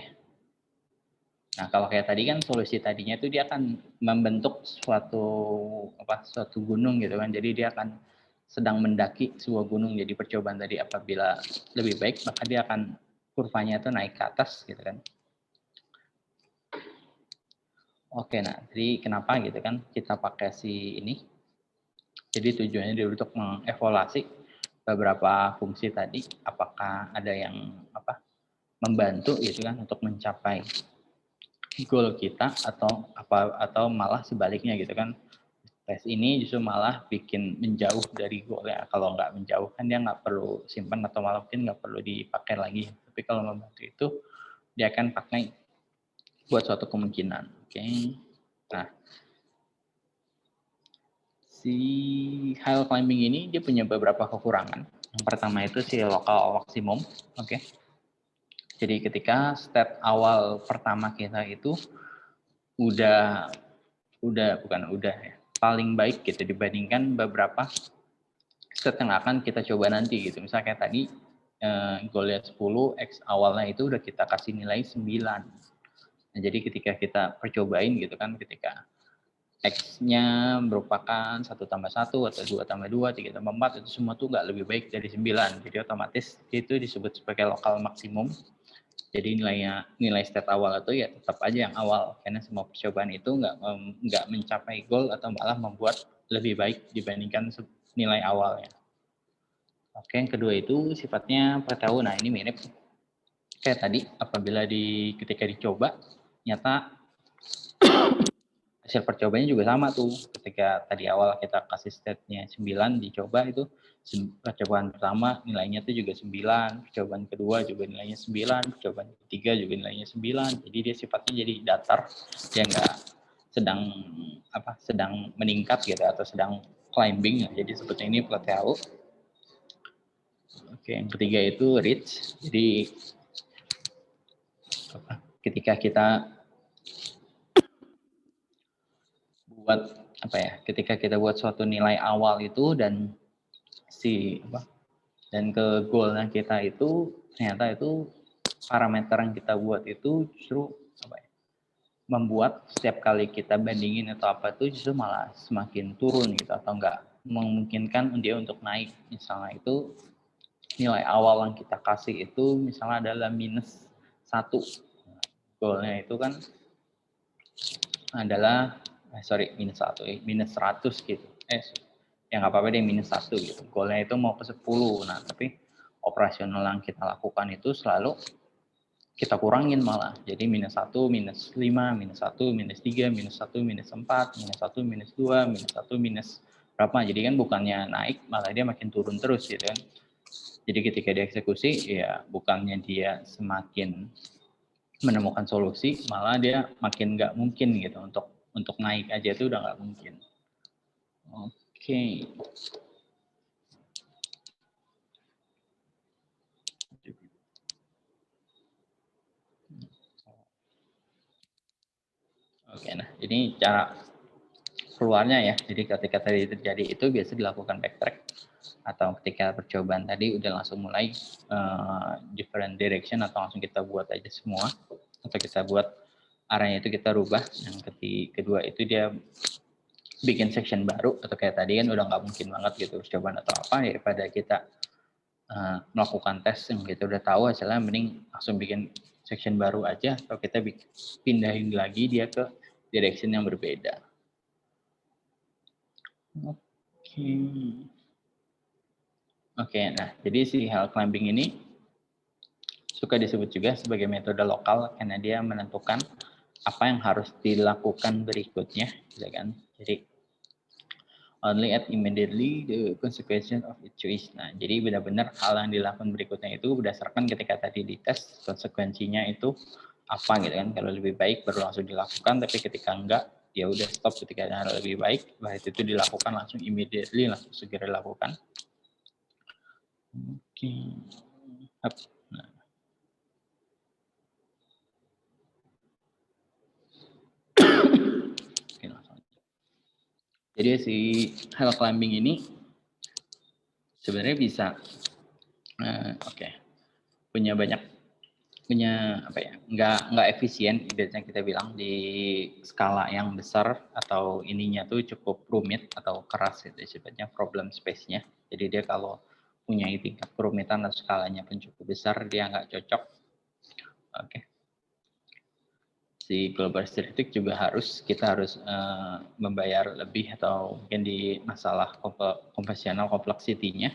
Nah kalau kayak tadi kan solusi tadinya itu dia akan membentuk suatu gunung gitu kan. Jadi dia akan sedang mendaki sebuah gunung. Jadi percobaan tadi apabila lebih baik maka dia akan kurvanya itu naik ke atas gitu kan. Oke, nah jadi kenapa gitu kan kita pakai si ini. Jadi tujuannya dia untuk mengevaluasi beberapa fungsi tadi apakah ada yang membantu gitu kan untuk mencapai goal kita atau malah sebaliknya gitu kan. Tes ini justru malah bikin menjauh dari goal ya. Kalau nggak menjauh kan dia nggak perlu simpan atau malah mungkin nggak perlu dipakai lagi. Tapi kalau membantu itu dia akan pakai buat suatu kemungkinan. Oke. Nah, si hill climbing ini dia punya beberapa kekurangan. Yang pertama itu si local maksimum. Oke. Jadi ketika step awal pertama kita itu paling baik gitu dibandingkan beberapa set yang akan kita coba nanti gitu. Misalnya kayak tadi goalnya 10, X awalnya itu udah kita kasih nilai 9. Nah, jadi ketika kita percobain gitu kan, ketika X-nya merupakan 1 tambah 1 atau 2 tambah 2, 3 tambah 4, itu semua tuh nggak lebih baik dari 9. Jadi otomatis itu disebut sebagai lokal maksimum. Jadi nilai step awal itu ya tetap aja yang awal, karena semua percobaan itu nggak mencapai goal atau malah membuat lebih baik dibandingkan nilai awalnya. Oke, yang kedua itu sifatnya plateau. Nah, ini mirip kayak tadi, apabila ketika dicoba, nyata hasil percobanya juga sama tuh. Ketika tadi awal kita kasih state-nya 9, dicoba itu percobaan pertama nilainya itu juga 9, percobaan kedua juga nilainya 9, percobaan ketiga juga nilainya 9. Jadi dia sifatnya jadi datar, dia nggak sedang meningkat gitu atau sedang climbing. Jadi seperti ini plateau. Oke, yang ketiga itu reach. Jadi ketika kita buat suatu nilai awal itu dan ke goalnya kita itu ternyata itu parameter yang kita buat itu justru membuat setiap kali kita bandingin atau apa itu justru malah semakin turun gitu atau enggak memungkinkan dia untuk naik. Misalnya itu nilai awal yang kita kasih itu misalnya adalah -1. Goalnya itu kan adalah -100 gitu. Ya nggak apa-apa deh -1 gitu. Goalnya itu mau ke 10. Nah, tapi operasional yang kita lakukan itu selalu kita kurangin malah. Jadi -1, -5, -1, -3, -1, -4, -1, -2, -1, berapa. Jadi kan bukannya naik, malah dia makin turun terus gitu kan. Jadi ketika dieksekusi, ya bukannya dia semakin menemukan solusi, malah dia makin nggak mungkin gitu untuk naik aja itu udah nggak mungkin. Oke. Oke, nah ini cara keluarnya ya. Jadi ketika tadi terjadi itu biasa dilakukan backtrack atau ketika percobaan tadi udah langsung mulai different direction atau langsung kita buat aja semua atau kita buat arahnya itu kita rubah. Yang kedua itu dia bikin section baru atau kayak tadi kan udah nggak mungkin banget gitu percobaan atau apa, daripada kita melakukan tes yang kita udah tahu hasilnya, mending langsung bikin section baru aja atau kita pindahin lagi dia ke direction yang berbeda. Oke, nah jadi si hill climbing ini suka disebut juga sebagai metode lokal karena dia menentukan apa yang harus dilakukan berikutnya, gitu kan? Jadi only at immediately the consequence of its choice. Nah, jadi benar-benar hal yang dilakukan berikutnya itu berdasarkan ketika tadi dites konsekuensinya itu apa gitu kan. Kalau lebih baik baru langsung dilakukan, tapi ketika enggak ya udah stop. Ketika ada hal lebih baik, baik itu dilakukan langsung immediately, langsung segera dilakukan. Oke. Nah. Jadi si hill climbing ini sebenarnya bisa punya nggak efisien biasanya kita bilang di skala yang besar atau ininya tuh cukup rumit atau keras itu sifatnya problem space-nya. Jadi dia kalau punya tingkat kerumitan atau skalanya pun cukup besar, dia nggak cocok. Oke. Si global statistik juga kita harus membayar lebih atau mungkin di masalah konvensional complexity-nya.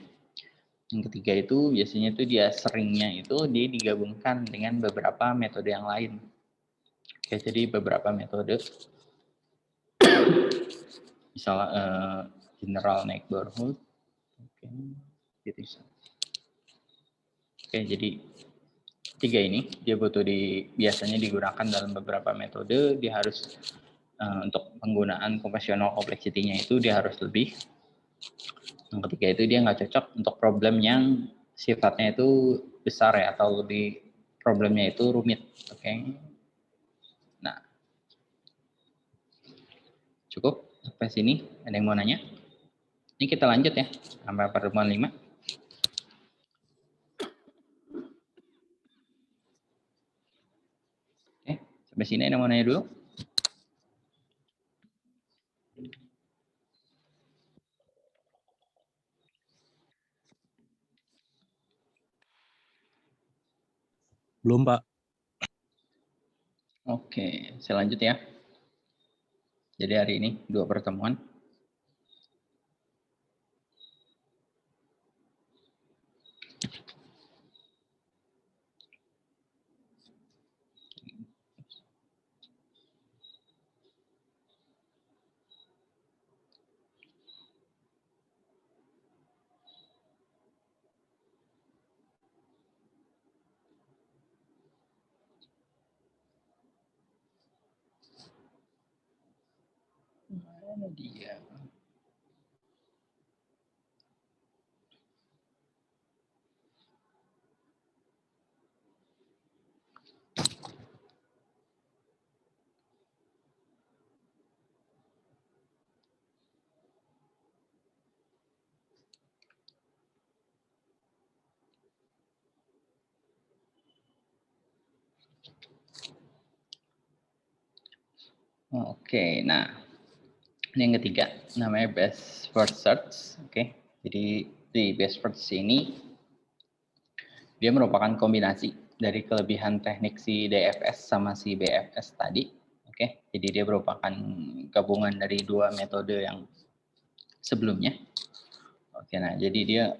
Yang ketiga itu biasanya itu dia seringnya itu dia digabungkan dengan beberapa metode yang lain. Oke, jadi beberapa metode, misalnya general neighborhood. Oke, jadi tiga ini dia butuh biasanya digunakan dalam beberapa metode. Dia harus untuk penggunaan computational complexity-nya itu dia harus lebih. Yang ketiga itu dia nggak cocok untuk problem yang sifatnya itu besar ya, atau lebih problemnya itu rumit. Oke. Nah, cukup sampai sini. Ada yang mau nanya? Ini kita lanjut ya sampai pertemuan 5. Oke, sampai sini ada yang mau nanya dulu? Belum, Pak. Oke, saya lanjut ya. Jadi hari ini 2 pertemuan. Mana dia? Oke, nah ini yang ketiga, namanya best first search. Oke, jadi di best first ini dia merupakan kombinasi dari kelebihan teknik si DFS sama si BFS tadi. Oke, jadi dia merupakan gabungan dari 2 metode yang sebelumnya. Oke, nah jadi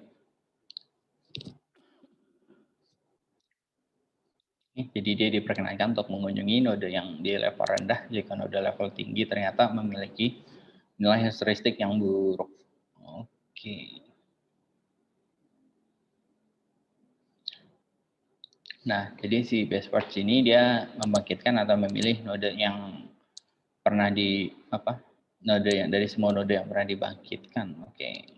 dia diperkenankan untuk mengunjungi node yang di level rendah jika node level tinggi ternyata memiliki nilai heuristik yang buruk. Oke. Nah, jadi si best first ini dia membangkitkan atau memilih node yang pernah node yang dari semua node yang pernah dibangkitkan. Oke.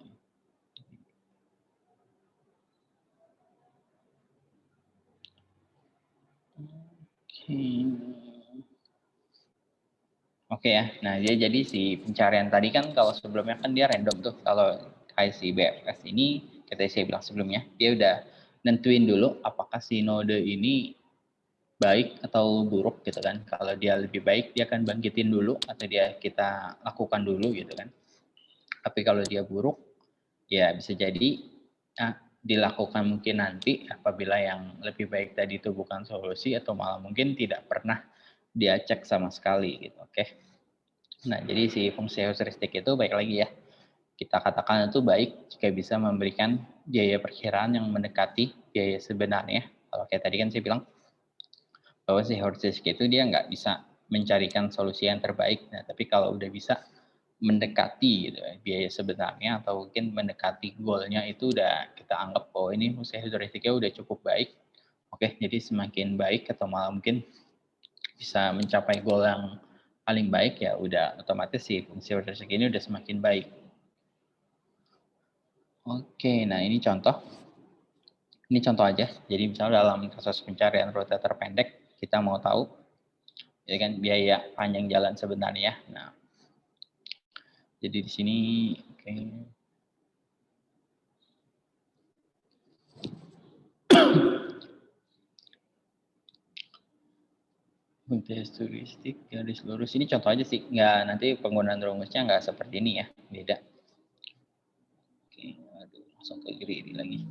Oke ya. Nah, jadi si pencarian tadi kan kalau sebelumnya kan dia random tuh. Kalau si BFS ini kita saya bilang sebelumnya, dia udah nentuin dulu apakah si node ini baik atau buruk gitu kan. Kalau dia lebih baik dia akan bangkitin dulu atau kita lakukan dulu gitu kan. Tapi kalau dia buruk ya bisa jadi dilakukan mungkin nanti apabila yang lebih baik tadi itu bukan solusi atau malah mungkin tidak pernah dia cek sama sekali gitu. Oke. Nah, jadi si fungsi heuristik itu baik lagi ya. Kita katakan itu baik jika bisa memberikan biaya perkiraan yang mendekati biaya sebenarnya. Kalau kayak tadi kan saya bilang bahwa si heuristik itu dia nggak bisa mencarikan solusi yang terbaik. Nah, tapi kalau udah bisa mendekati gitu, biaya sebenarnya atau mungkin mendekati goalnya itu udah kita anggap bahwa ini fungsi heuristiknya udah cukup baik. Oke, jadi semakin baik atau malah mungkin bisa mencapai goal yang paling baik ya udah otomatis sih fungsi heuristik ini udah semakin baik. Oke, nah ini contoh. Ini contoh aja. Jadi misalnya dalam proses pencarian rute terpendek kita mau tahu ya kan biaya panjang jalan sebenarnya. Nah, jadi di sini oke. Bentuk turistik garis lurus ini contoh aja sih, nggak nanti penggunaan rumusnya nggak seperti ini ya, beda. Oke, aduh, langsung ke kiri ini lagi.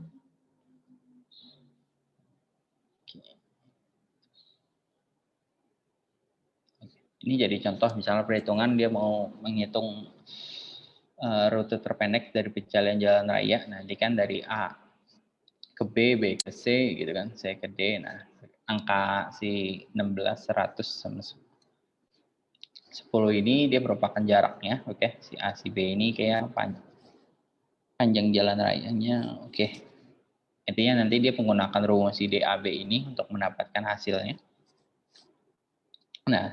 Oke. Ini jadi contoh misalnya perhitungan dia mau menghitung rute terpendek dari pencarian jalan raya. Nanti kan dari A ke B, B ke C gitu kan, C ke D. Nah, angka si 16, 100 sama 10 ini dia merupakan jaraknya, oke. Si A, si B ini kayak panjang jalan rayanya, oke. Intinya nanti dia menggunakan rumus si DAB ini untuk mendapatkan hasilnya. Nah,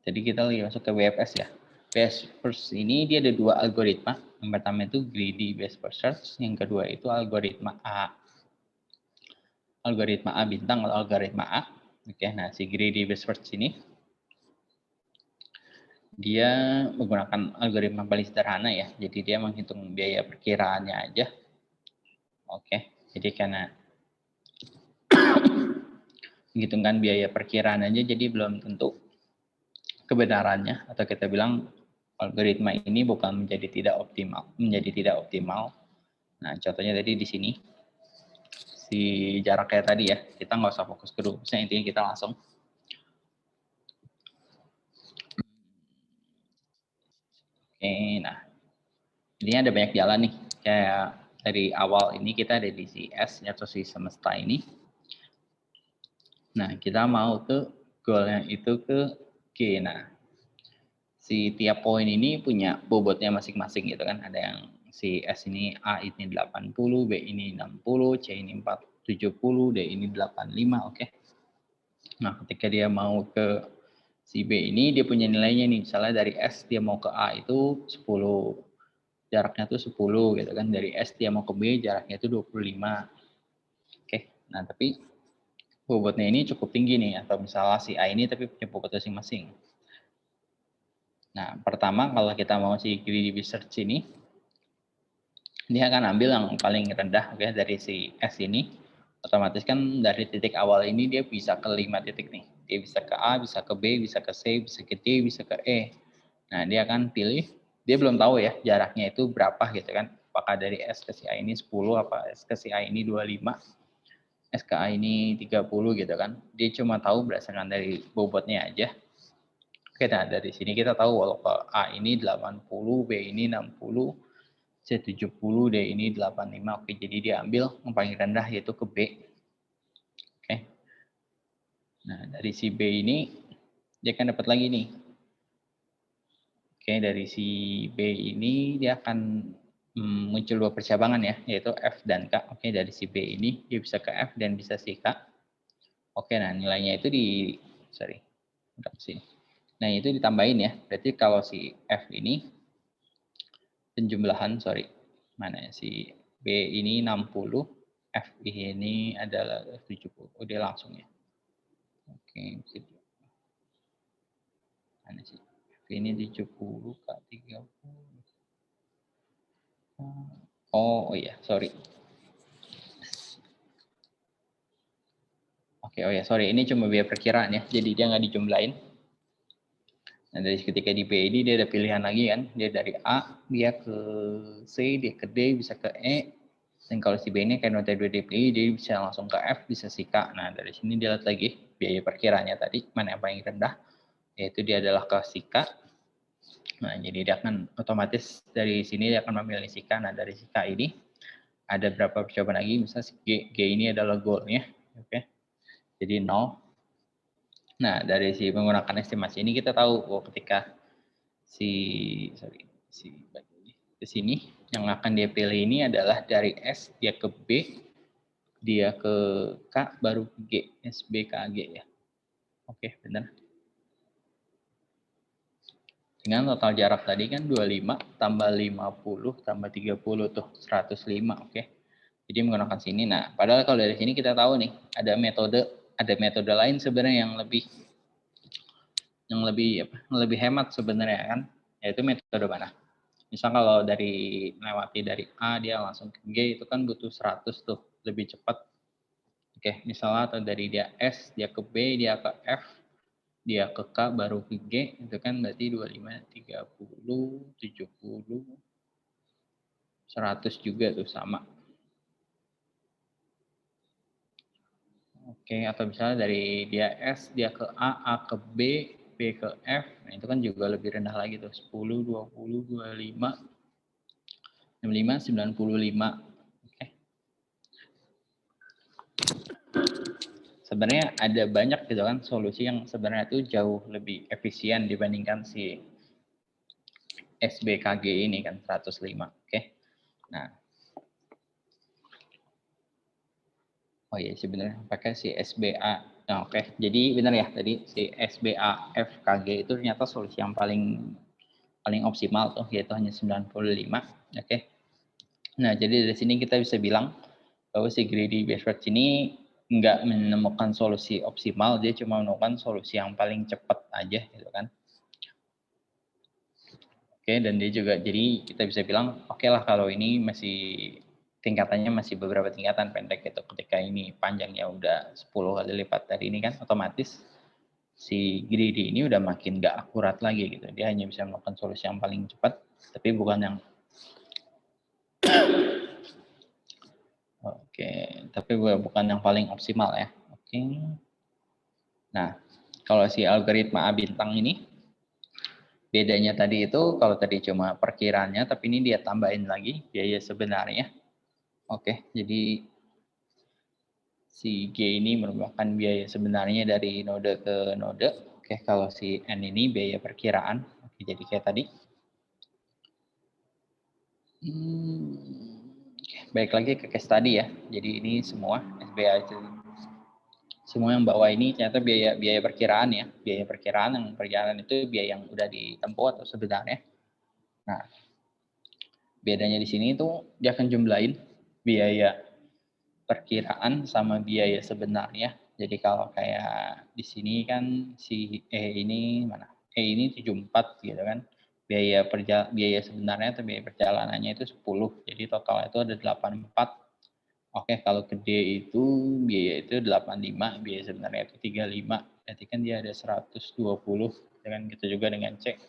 jadi kita lagi masuk ke BFS ya. Best first ini dia ada dua algoritma. Yang pertama itu greedy best first search, yang kedua itu algoritma A. Algoritma A bintang atau algoritma A. Oke, nah si greedy best first ini dia menggunakan algoritma paling sederhana ya. Jadi dia menghitung biaya perkiraannya aja. Oke, jadi karena menghitungkan biaya perkiraan aja, jadi belum tentu kebenarannya, atau kita bilang algoritma ini bukan menjadi tidak optimal. Nah, contohnya tadi di sini si jaraknya tadi ya, kita nggak usah fokus ke rumusnya, intinya kita langsung nah ini ada banyak jalan nih, kayak dari awal ini kita ada di si S atau si semesta ini. Nah, kita mau ke goalnya itu ke G. Nah, si tiap poin ini punya bobotnya masing-masing gitu kan. Ada yang si S ini A ini 80, B ini 60, C ini 70, D ini 85, oke. Nah, ketika dia mau ke si B ini, dia punya nilainya nih. Misalnya dari S dia mau ke A itu 10, jaraknya tuh 10 gitu kan. Dari S dia mau ke B jaraknya itu 25. Oke, nah tapi bobotnya ini cukup tinggi nih, atau misalnya si A ini tapi punya bobot masing-masing. Nah, pertama kalau kita mau si greedy search ini, dia akan ambil yang paling rendah, oke, dari si S ini. Otomatis kan dari titik awal ini dia bisa ke 5 titik nih. Dia bisa ke A, bisa ke B, bisa ke C, bisa ke D, bisa ke E. Nah, dia akan pilih, dia belum tahu ya jaraknya itu berapa gitu kan. Apakah dari S ke si A ini 10, apa S ke si A ini 25, S ke A ini 30 gitu kan. Dia cuma tahu berdasarkan dari bobotnya aja. Oke, nah dari sini kita tahu kalau ke A ini 80, B ini 60, C 70, D ini 85. Oke, jadi dia ambil yang paling rendah yaitu ke B. Oke. Nah, dari si B ini dia akan dapat lagi nih. Oke, dari si B ini dia akan muncul dua percabangan ya, yaitu F dan K. Oke, dari si B ini dia bisa ke F dan bisa si K. Oke, nah nilainya itu Nah, itu ditambahin ya. Berarti kalau si F ini penjumlahan, mana ya, si B ini 60, F ini adalah 70. Oh, dia langsung ya. Oke, mana sih? F ini 70, K 30. Oh iya, sorry. Oke, oh ya, sorry. Ini cuma biaya perkiraan ya. Jadi dia nggak dijumlahin. Nah, dari ketika di B ini dia ada pilihan lagi kan. Dia dari A, dia ke C, dia ke D, bisa ke E. Dan kalau si B ini kayak nota 2 DPI, dia bisa langsung ke F, bisa si K. Nah, dari sini dia lihat lagi biaya perkiraannya tadi, mana yang paling rendah. Yaitu dia adalah ke si K. Nah, jadi dia akan otomatis dari sini dia akan memilih si K. Nah, dari si K ini ada berapa percobaan lagi. Misalnya si G ini adalah goalnya. Oke. Jadi 0. Nah, dari si menggunakan estimasi ini kita tahu bahwa ketika ke sini yang akan dia pilih ini adalah dari S dia ke B, dia ke K baru ke G, S B K G ya. Oke, benar. Dengan total jarak tadi kan 25 tambah 50 tambah 30 tuh 105, oke. Jadi menggunakan sini. Nah, padahal kalau dari sini kita tahu nih ada metode lain sebenarnya yang lebih hemat sebenarnya kan, yaitu metode mana? Misal kalau melewati dari A dia langsung ke G itu kan butuh 100 tuh, lebih cepat. Oke, misalnya atau dari dia S dia ke B, dia ke F, dia ke K baru ke G, itu kan berarti 25, 30, 70, 100 juga tuh sama. Oke, atau misalnya dari dia S dia ke A, A ke B, B ke F, nah itu kan juga lebih rendah lagi tuh, 10, 20, 25, 65, 95. Oke. Sebenarnya ada banyak gitu kan solusi yang sebenarnya itu jauh lebih efisien dibandingkan si SBKG ini kan 105. Oke. Nah, Oh iya sebenarnya pakai si SBA. Nah, oke. Jadi benar ya tadi si SBA FKG itu ternyata solusi yang paling optimal tuh, yaitu hanya 95. Oke. Nah, jadi dari sini kita bisa bilang bahwa si greedy behavior ini nggak menemukan solusi optimal, dia cuma menemukan solusi yang paling cepat aja gitu kan. Oke, dan dia juga jadi kita bisa bilang oke lah kalau ini masih tingkatannya masih beberapa tingkatan pendek gitu. Ketika ini panjangnya udah 10 kali lipat dari ini kan otomatis si greedy ini udah makin nggak akurat lagi gitu. Dia hanya bisa melakukan solusi yang paling cepat, tapi bukan yang tapi bukan yang paling optimal ya. Oke. Nah, kalau si algoritma A bintang ini bedanya tadi itu kalau tadi cuma perkiraannya, tapi ini dia tambahin lagi biaya sebenarnya. Oke, jadi si G ini merupakan biaya sebenarnya dari node ke node. Oke, kalau si N ini biaya perkiraan. Oke, jadi kayak tadi. Baik lagi ke case tadi ya. Jadi ini semua SBA itu semua yang bawah ini ternyata biaya perkiraan ya. Biaya perkiraan yang perjalanan itu biaya yang udah ditempuh atau sebenarnya. Nah, bedanya di sini itu dia akan jumlahin biaya perkiraan sama biaya sebenarnya. Jadi kalau kayak di sini kan si E ini mana? E ini 74 gitu kan. Biaya sebenarnya atau biaya perjalanannya itu 10. Jadi total itu ada 84. Oke, kalau ke D itu biaya itu 85, biaya sebenarnya itu 35. Berarti kan dia ada 120. Dan gitu juga dengan C.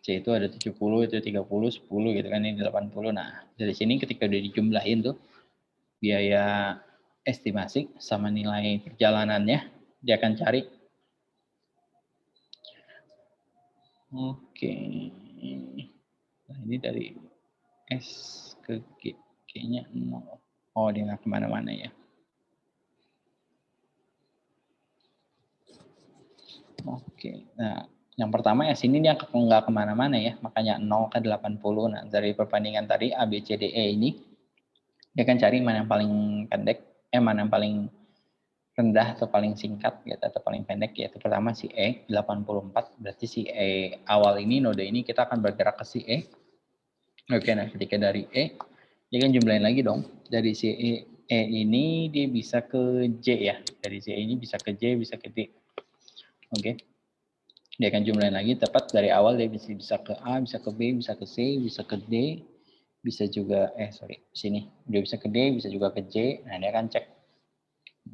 C itu ada 70, itu 30, 10 gitu kan, ini 80. Nah, dari sini ketika udah dijumlahin tuh biaya estimasi sama nilai perjalanannya, dia akan cari. Oke. Nah, ini dari S ke G. G-nya 0. Oh, dia nggak kemana-mana ya. Oke. Nah, yang pertama S ini dia nggak kemana-mana ya. Makanya 0 ke 80. Nah, dari perbandingan tadi A, B, C, D, E ini, dia akan cari mana yang paling pendek, mana yang paling rendah atau paling singkat gitu atau paling pendek, yaitu pertama si E 84. Berarti si E awal ini node ini kita akan bergerak ke si E. Oke, nah ketika dari E dia kan jumlahin lagi dong. Dari si E ini dia bisa ke J ya. Dari si E ini bisa ke J, bisa ke D. Oke. Dia akan jumlahin lagi tepat dari awal dia bisa ke A, bisa ke B, bisa ke C, bisa ke D, bisa juga sini. Dia bisa ke D, bisa juga ke J. Nah, dia akan cek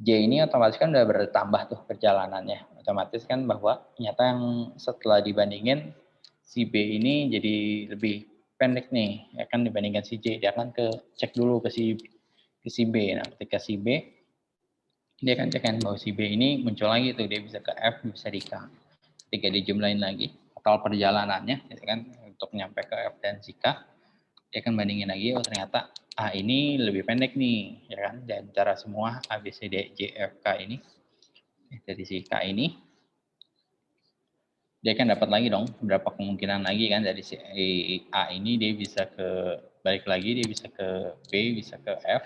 J ini otomatis kan udah bertambah tuh perjalanannya. Otomatis kan bahwa ternyata yang setelah dibandingin si B ini jadi lebih pendek nih, ya kan dibandingkan si J. Dia akan cek dulu ke si B. Nah, ketika si B dia akan cek kan bahwa si B ini muncul lagi tuh, dia bisa ke F, bisa di K. Ketika dijumlahin lagi total perjalanannya, gitu kan, untuk nyampe ke F dan si K, dia akan bandingin lagi, oh ternyata A ini lebih pendek nih, ya kan, dan cara semua A, B, C, D, J, F, K ini, dari si K ini, dia akan dapat lagi dong, berapa kemungkinan lagi kan, dari si A ini dia bisa balik lagi, dia bisa ke B, bisa ke F,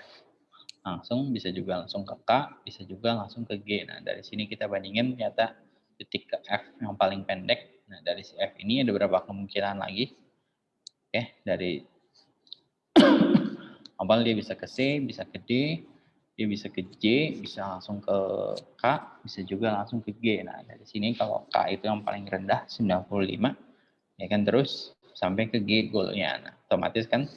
langsung, bisa juga langsung ke K, bisa juga langsung ke G. Nah, dari sini kita bandingin ternyata titik ke F yang paling pendek. Nah, dari si F ini ada berapa kemungkinan lagi. Oke, dari awal dia bisa ke C, bisa ke D, dia bisa ke J, bisa langsung ke K, bisa juga langsung ke G. Nah, dari sini kalau K itu yang paling rendah, 95, ya kan, terus sampai ke G goalnya. Nah, otomatis kan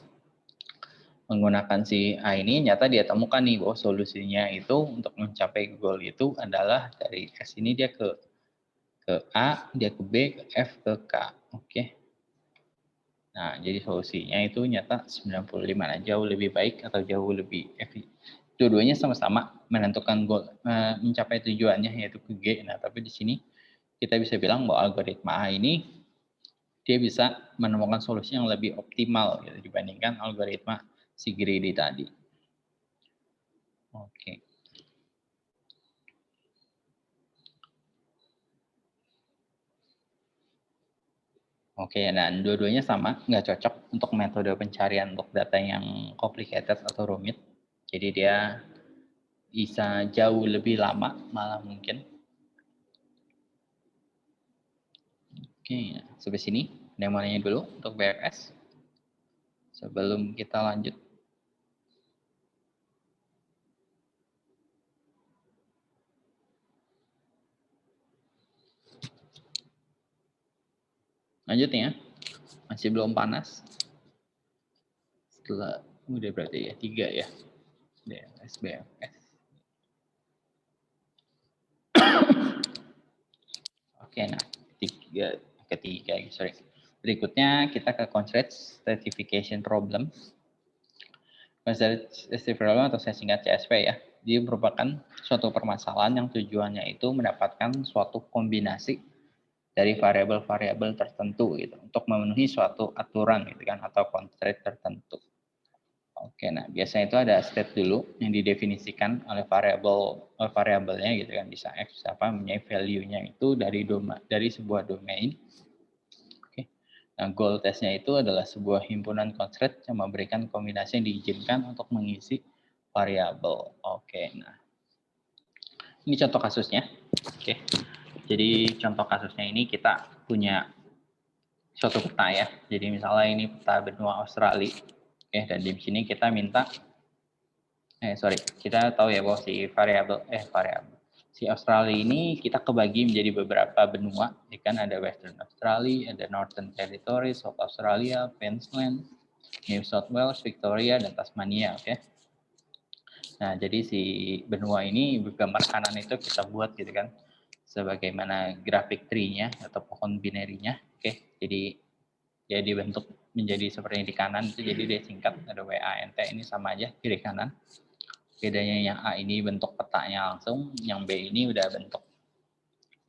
menggunakan si A ini nyata dia temukan nih bahwa solusinya itu untuk mencapai goal itu adalah dari S ini dia ke A, dia ke B, ke F, ke K. Oke. Nah, jadi solusinya itu nyata 95. Nah, jauh lebih baik atau jauh lebih efisien. Dua-duanya sama-sama menentukan goal, mencapai tujuannya yaitu ke G. Nah, tapi di sini kita bisa bilang bahwa algoritma A ini dia bisa menemukan solusi yang lebih optimal gitu, dibandingkan algoritma si greedy tadi. Oke. Oke, dan dua-duanya sama, nggak cocok untuk metode pencarian untuk data yang complicated atau rumit. Jadi dia bisa jauh lebih lama malah mungkin. Oke, sampai sini. Ada yang mau nanya dulu untuk BFS sebelum kita lanjut. Lanjut ya, masih belum panas. Setelah udah berarti ya 3 ya, DFS, BFS. Oke, nah ketiga, sorry. Berikutnya kita ke constraint certification problem. Constraint certification problem atau saya singkat CSP ya. Dia merupakan suatu permasalahan yang tujuannya itu mendapatkan suatu kombinasi dari variabel-variabel tertentu gitu untuk memenuhi suatu aturan gitu kan atau constraint tertentu. Oke, nah biasanya itu ada state dulu yang didefinisikan oleh variabelnya gitu kan, bisa x apa punya value-nya itu dari sebuah domain. Oke. Nah, goal testnya itu adalah sebuah himpunan constraint yang memberikan kombinasi yang diizinkan untuk mengisi variabel. Oke, nah ini contoh kasusnya. Oke. Jadi contoh kasusnya ini kita punya suatu peta ya. Jadi misalnya ini peta benua Australia. Oke, dan di sini kita minta kita tahu ya bahwa si Australia ini kita kebagi menjadi beberapa benua. Ya kan ada Western Australia, ada Northern Territory, South Australia, Queensland, New South Wales, Victoria, dan Tasmania. Oke. Nah, jadi si benua ini gambar kanan itu kita buat gitu kan, sebagaimana grafik tree-nya atau pohon binary-nya. Oke, jadi dia dibentuk menjadi seperti di kanan itu, jadi dia singkat ada WANT, ini sama aja kiri kanan. Bedanya yang A ini bentuk petanya langsung, yang B ini udah bentuk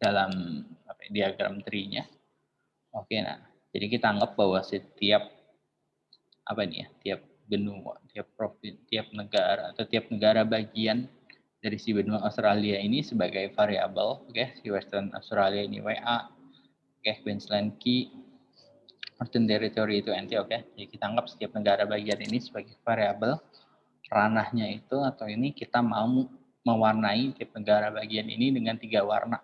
dalam diagram tree-nya. Oke, nah jadi kita anggap bahwa setiap tiap benua, tiap provinsi, tiap negara atau tiap negara bagian dari si benua Australia ini sebagai variabel. Oke, si Western Australia ini WA, oke, Queensland Key, Northern Territory itu NT. Oke, jadi kita anggap setiap negara bagian ini sebagai variabel. Ranahnya itu atau ini kita mau mewarnai tiap negara bagian ini dengan 3 warna.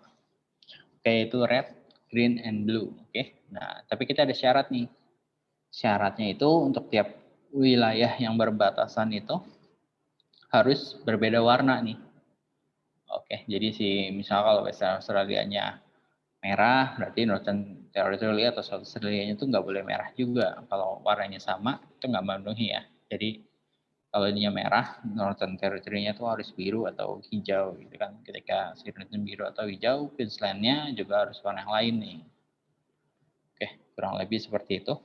Oke, itu red, green, and blue. Oke, nah tapi kita ada syarat nih. Syaratnya itu untuk tiap wilayah yang berbatasan itu harus berbeda warna nih. Oke, jadi misal kalau Western Australia-nya merah, berarti Northern Territory atau South Australia-nya itu nggak boleh merah juga. Kalau warnanya sama, itu nggak memenuhi ya. Jadi kalau ininya merah, Northern Territory-nya itu harus biru atau hijau gitu kan. Ketika Northern biru atau hijau, Queensland-nya juga harus warna yang lain nih. Oke, kurang lebih seperti itu.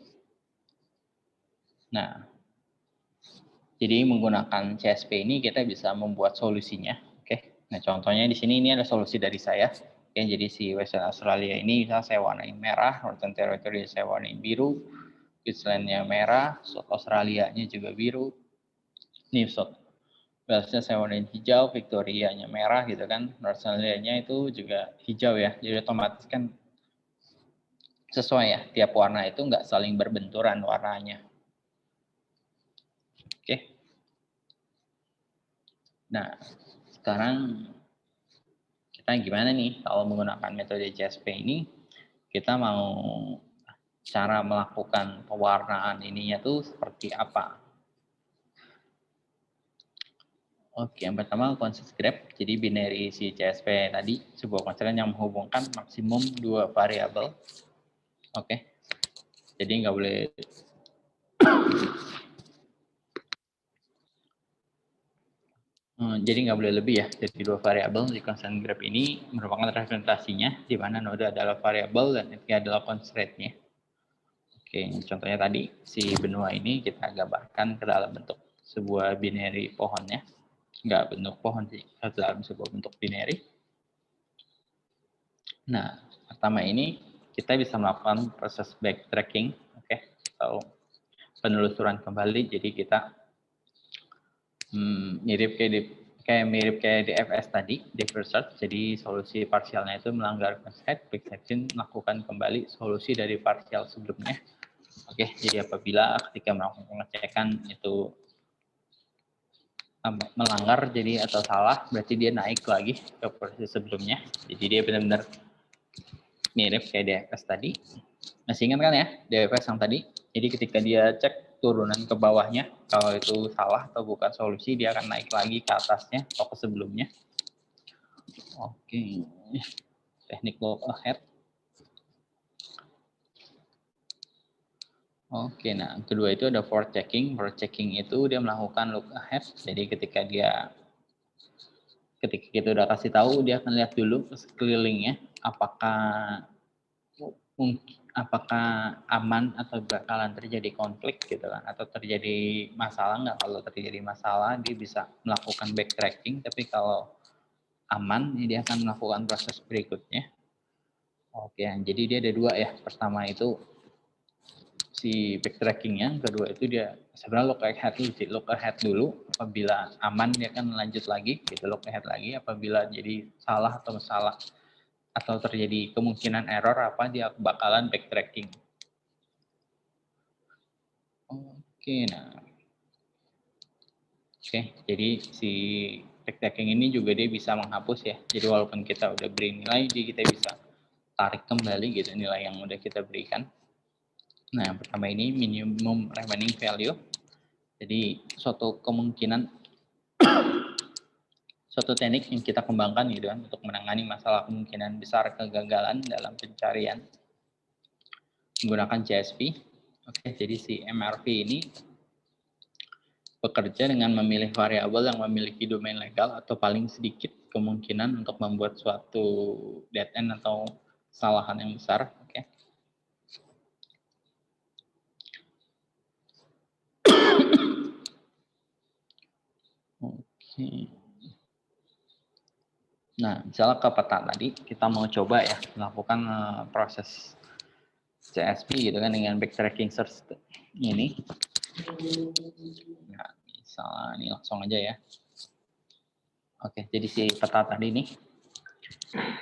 Nah, jadi menggunakan CSP ini kita bisa membuat solusinya. Oke, nah contohnya di sini ini ada solusi dari saya. Oke, jadi si Western Australia ini misalnya saya warnain merah, Northern Territory saya warnain biru, Queensland-nya merah, South Australia-nya juga biru, New South Wales-nya saya warnain hijau, Victoria-nya merah gitu kan, North Australia-nya itu juga hijau ya, jadi otomatis kan sesuai ya, tiap warna itu nggak saling berbenturan warnanya. Oke. Nah, sekarang kita gimana nih kalau menggunakan metode CSP ini, kita mau cara melakukan pewarnaan ininya tuh seperti apa? Oke, yang pertama constraint graph. Jadi binary si CSP tadi sebuah constraint yang menghubungkan maksimum 2 variabel. Oke. Jadi nggak boleh lebih ya dari 2 variabel. Di constraint graph ini merupakan representasinya di mana node adalah variabel dan ini adalah constraint-nya. Oke, contohnya tadi si benua ini kita gambarkan ke dalam bentuk sebuah binary pohonnya. Nggak bentuk pohon sih, dalam sebuah bentuk binary. Nah, pertama ini kita bisa melakukan proses backtracking, oke, atau penelusuran kembali. Jadi kita mirip kayak DFS tadi, deep research. Jadi solusi parsialnya itu melanggar constraint, backtracking melakukan kembali solusi dari parsial sebelumnya. Oke, jadi apabila ketika melakukan pengecekan itu melanggar jadi atau salah, berarti dia naik lagi ke posisi sebelumnya. Jadi dia benar-benar mirip kayak DFS tadi. Masih ingat kan ya DFS yang tadi? Jadi ketika dia cek turunan ke bawahnya, kalau itu salah atau bukan solusi, dia akan naik lagi ke atasnya atau ke sebelumnya. Oke, teknik look ahead. Oke, nah kedua itu ada forward checking. Forward checking itu dia melakukan look ahead. Jadi ketika kita udah kasih tahu, dia akan lihat dulu ke sekelilingnya apakah aman atau bakalan terjadi konflik gitu kan, atau terjadi masalah nggak. Kalau terjadi masalah dia bisa melakukan backtracking, tapi kalau aman dia akan melakukan proses berikutnya. Oke, jadi dia ada dua ya. Pertama itu si backtrackingnya, kedua itu dia sebenarnya look ahead dulu. Apabila aman dia akan lanjut lagi, gitu look ahead lagi. Apabila jadi salah atau terjadi kemungkinan error apa, dia bakalan backtracking. Oke, jadi si backtracking ini juga dia bisa menghapus ya. Jadi walaupun kita udah beri nilai, kita bisa tarik kembali gitu nilai yang udah kita berikan. Nah, yang pertama ini minimum remaining value. Jadi suatu teknik yang kita kembangkan gitu kan untuk menangani masalah kemungkinan besar kegagalan dalam pencarian menggunakan CSV. Oke, jadi si MRV ini bekerja dengan memilih variabel yang memiliki domain legal atau paling sedikit kemungkinan untuk membuat suatu dead end atau kesalahan yang besar. Oke. Oke. Nah, misalnya ke peta tadi, kita mau coba ya melakukan proses CSV gitu kan dengan backtracking search ini. Nah, misalnya ini langsung aja ya. Oke, jadi si peta tadi nih,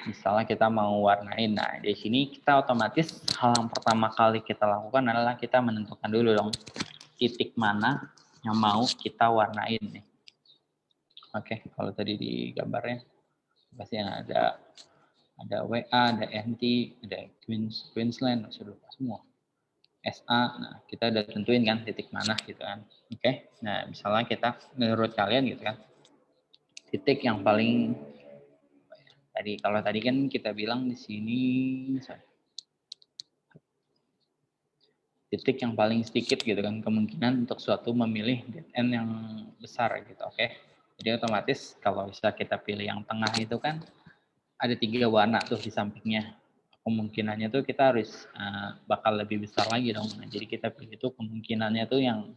misalnya kita mau warnain. Nah, di sini kita otomatis hal yang pertama kali kita lakukan adalah kita menentukan dulu dong titik mana yang mau kita warnain nih. Oke, kalau tadi di gambarnya pasti ada WA, ada NT, ada Queensland, sudah lupa semua. SA, nah kita udah tentuin kan titik mana gitu kan. Oke, nah misalnya kita menurut kalian gitu kan, titik yang paling kalau tadi kan kita bilang di sini titik yang paling sedikit gitu kan kemungkinan untuk suatu memilih dead end yang besar gitu. Oke, jadi otomatis kalau bisa kita pilih yang tengah itu kan ada 3 warna tuh di sampingnya. Kemungkinannya tuh kita harus bakal lebih besar lagi dong. Nah, jadi kita pilih itu kemungkinannya tuh yang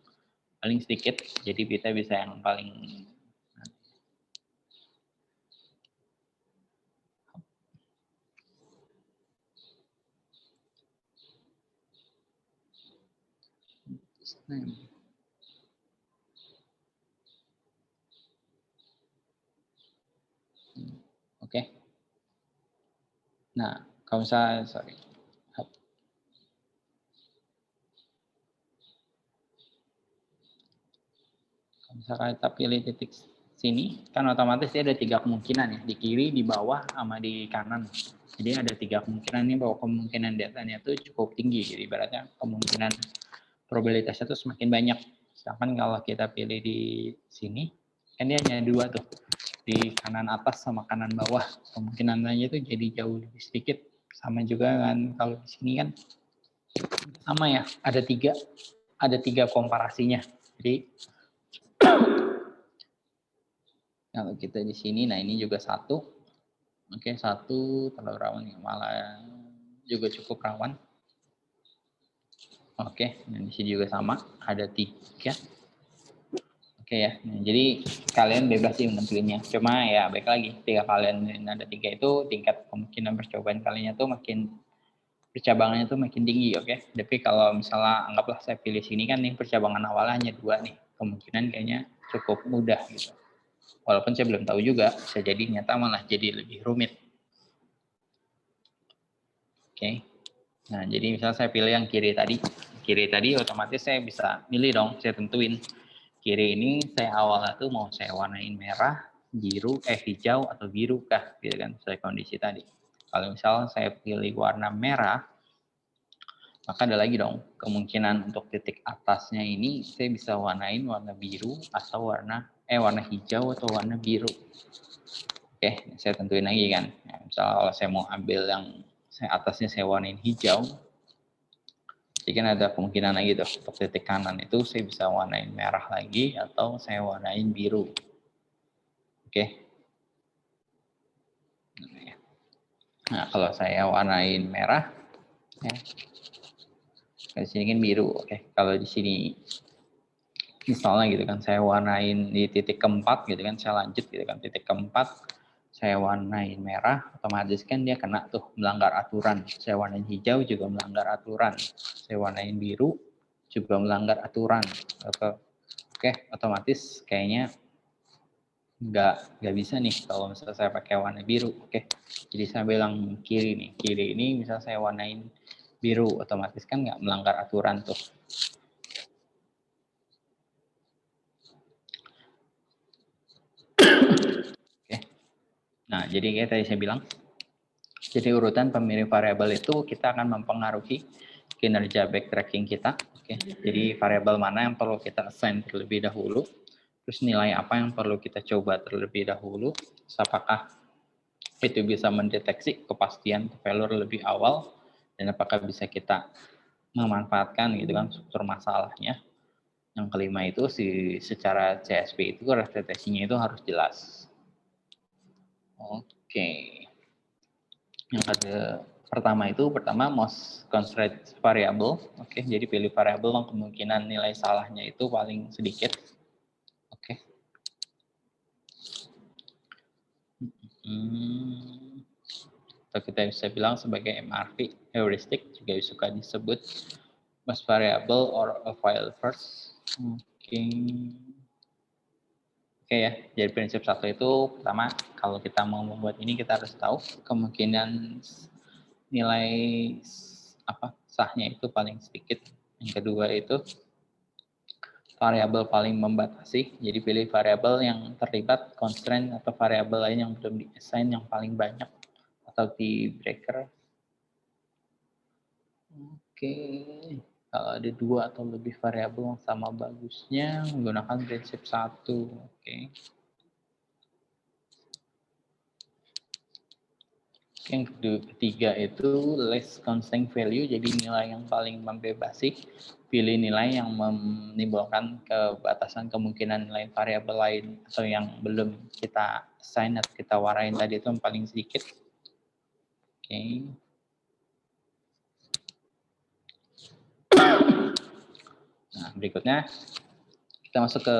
paling sedikit. Jadi kita bisa yang paling Oke. Nah, kalau misalnya misalkan kita pilih titik sini, kan otomatis dia ada 3 kemungkinan ya, di kiri, di bawah, sama di kanan. Jadi ada 3 kemungkinan ini bahwa kemungkinan datanya itu cukup tinggi. Jadi ibaratnya kemungkinan probabilitasnya itu semakin banyak. Sedangkan kalau kita pilih di sini, kan dia hanya 2 tuh, di kanan atas sama kanan bawah. Kemungkinannya itu jadi jauh lebih sedikit. Sama juga kan kalau di sini kan sama ya, ada 3 komparasinya. Jadi kalau kita di sini, nah ini juga 1. Oke, 1 terlalu rawan, malah juga cukup rawan. Oke, dan di sini juga sama, ada 3. Oke ya, nah, jadi kalian bebas sih menentuinnya. Cuma ya baik lagi, ketika kalian ada 3 itu, tingkat kemungkinan percobaan kalian itu percabangannya tuh makin tinggi, oke. Tapi kalau misalnya anggaplah saya pilih sini kan nih percabangan awalnya hanya 2 nih, kemungkinan kayaknya cukup mudah gitu. Walaupun saya belum tahu juga, bisa jadi nyata malah jadi lebih rumit. Oke. Nah, jadi misalnya saya pilih yang kiri tadi otomatis saya bisa milih dong, saya tentuin kiri ini saya awalnya tuh mau saya warnain merah, biru, hijau atau biru kah, gitu kan, sesuai kondisi tadi. Kalau misalnya saya pilih warna merah, maka ada lagi dong kemungkinan untuk titik atasnya ini saya bisa warnain warna biru atau warna hijau atau warna biru. Oke, saya tentuin lagi kan. Ya, misalnya kalau saya mau ambil yang atasnya saya warnain hijau, jadi kan ada kemungkinan lagi tuh untuk titik kanan itu saya bisa warnain merah lagi atau saya warnain biru. Oke. Nah, kalau saya warnain merah, ya, di sini kan biru. Oke, kalau di sini misalnya gitu kan, saya warnain di titik keempat gitu kan, saya lanjut gitu kan, titik keempat saya warnain merah, otomatis kan dia kena tuh melanggar aturan. Saya warnain hijau juga melanggar aturan. Saya warnain biru juga melanggar aturan. Oke, otomatis kayaknya nggak bisa nih kalau misalnya saya pakai warna biru. Oke, jadi saya bilang kiri nih, kiri ini misalnya saya warnain biru, otomatis kan nggak melanggar aturan tuh. Oke, nah jadi kayak tadi saya bilang, jadi urutan pemilih variabel itu kita akan mempengaruhi kinerja backtracking kita. Oke, jadi variabel mana yang perlu kita assign terlebih dahulu, terus nilai apa yang perlu kita coba terlebih dahulu, apakah itu bisa mendeteksi kepastian failure lebih awal, dan apakah bisa kita memanfaatkan gitu kan struktur masalahnya. Yang kelima itu secara CSP itu representasinya itu harus jelas. Oke. Yang pertama most constraint variable. Oke, jadi pilih variabel yang kemungkinan nilai salahnya itu paling sedikit. Oke. Atau kita bisa bilang sebagai MRV, heuristic, juga suka disebut most variable or a file first. Oke. Oke ya, jadi prinsip satu itu pertama, kalau kita mau membuat ini kita harus tahu kemungkinan nilai sahnya itu paling sedikit. Yang kedua itu variabel paling membatasi, jadi pilih variabel yang terlibat constraint atau variabel lain yang belum di-assign yang paling banyak atau di breaker. Oke, kalau ada dua atau lebih variabel yang sama bagusnya menggunakan prinsip satu. Oke. Yang ketiga itu less constraint value, jadi nilai yang paling membebasi. Pilih nilai yang menimbulkan kebatasan kemungkinan nilai variabel lain atau yang belum kita assign atau kita warnain tadi itu yang paling sedikit. Oke. Nah, berikutnya kita masuk ke,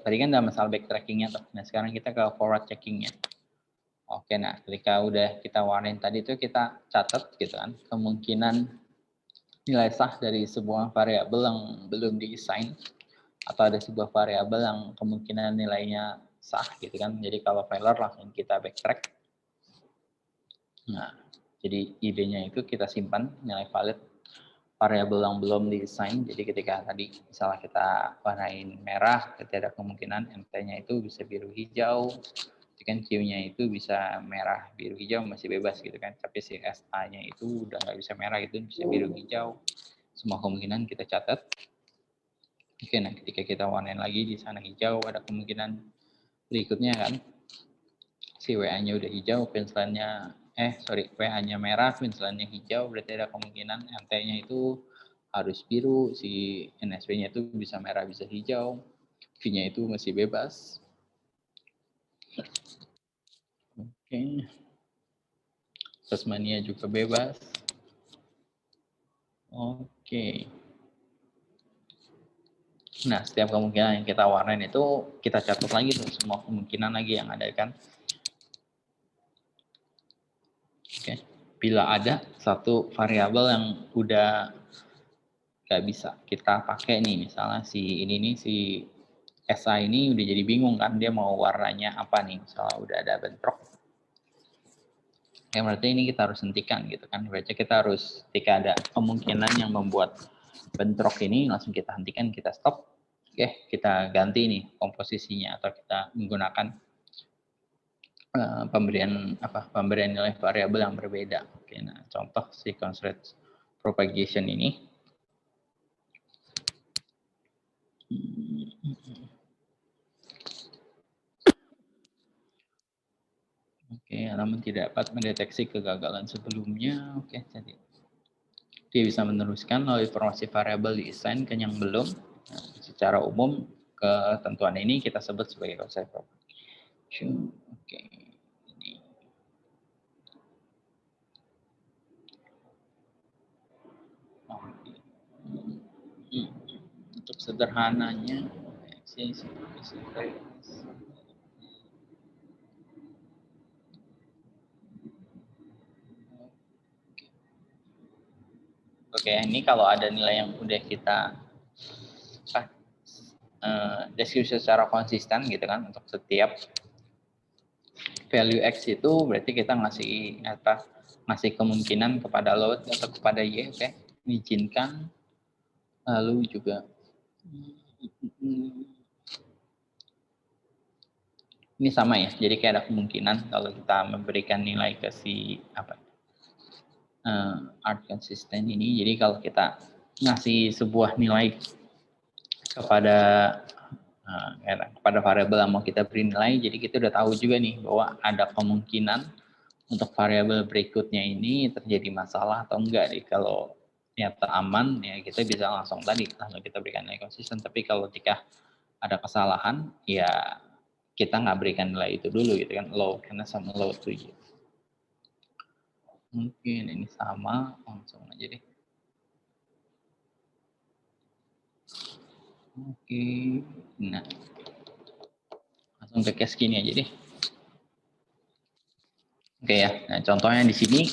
tadi kan ada masalah backtrackingnya tuh. Nah, sekarang kita ke forward checkingnya. Oke, nah ketika udah kita warnain tadi itu kita catat gitu kan, kemungkinan nilai sah dari sebuah variabel yang belum di-assign atau ada sebuah variabel yang kemungkinan nilainya sah gitu kan. Jadi kalau failure langsung kita backtrack. Nah, jadi idenya itu kita simpan nilai valid variabel yang belum di-assign. Jadi ketika tadi misalnya kita warnain merah, ketika ada kemungkinan MT-nya itu bisa biru hijau, kan Q-nya itu bisa merah, biru, hijau masih bebas gitu kan. Tapi si SA-nya itu udah nggak bisa merah, itu bisa biru, hijau. Semua kemungkinan kita catat. Oke, nah ketika kita warnain lagi di sana hijau, ada kemungkinan berikutnya kan si WA-nya udah hijau, pencilannya WA-nya merah, pencilannya hijau, berarti ada kemungkinan MT-nya itu harus biru, si NSP-nya itu bisa merah, bisa hijau, V-nya itu masih bebas. Oke. Tasmania juga bebas. Oke. Nah, setiap kemungkinan yang kita warnain itu kita catat lagi tuh semua kemungkinan lagi yang ada kan. Oke. Bila ada satu variabel yang udah nggak bisa kita pakai nih, misalnya si SA ini udah jadi bingung kan, dia mau warnanya apa nih, misalnya udah ada bentrok. Ya berarti ini kita harus hentikan gitu kan. Berarti kita harus ketika ada kemungkinan yang membuat bentrok ini langsung kita hentikan, kita stop. Oke, kita ganti nih komposisinya atau kita menggunakan pemberian nilai variabel yang berbeda. Oke, nah contoh sequence rate propagation ini. Oke, namun tidak dapat mendeteksi kegagalan sebelumnya. Oke, jadi dia bisa meneruskan lalu informasi variabel di assign ke yang belum. Nah, secara umum ketentuan ini kita sebut sebagai concept propagation. Oke, ini. Untuk sederhananya, oke, ini kalau ada nilai yang udah kita deskripsi secara konsisten gitu kan untuk setiap value X itu berarti kita ngasih kemungkinan kepada load atau kepada Y, oke, mengizinkan lalu juga ini sama ya, jadi kayak ada kemungkinan kalau kita memberikan nilai ke si art consistent ini, jadi kalau kita ngasih sebuah nilai kepada variabel yang mau kita beri nilai, jadi kita udah tahu juga nih bahwa ada kemungkinan untuk variabel berikutnya ini terjadi masalah atau enggak nih. Kalau ternyata aman ya kita bisa langsung kita berikan nilai konsisten, tapi kalau ketika ada kesalahan ya kita nggak berikan nilai itu dulu gitu kan, low, karena sama low 7. Mungkin ini sama, langsung aja deh. Oke, nah langsung ke case gini aja deh. Oke ya, nah contohnya di sini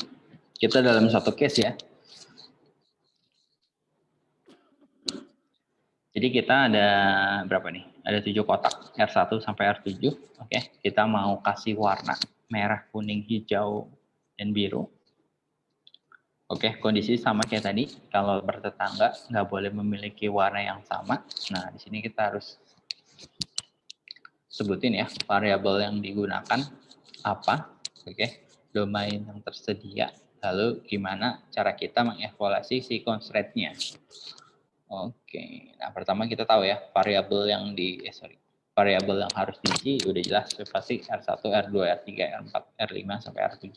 kita dalam satu case ya. Jadi kita ada berapa nih? Ada 7 kotak, R1 sampai R7. Oke, kita mau kasih warna merah, kuning, hijau, dan biru. Oke, kondisi sama kayak tadi. Kalau bertetangga nggak boleh memiliki warna yang sama. Nah, di sini kita harus sebutin ya variabel yang digunakan apa. Oke, domain yang tersedia. Lalu gimana cara kita mengevaluasi si constraint-nya. Oke, nah pertama kita tahu ya variabel yang variabel yang harus diisi udah jelas pasti R1, R2, R3, R4, R5 sampai R7.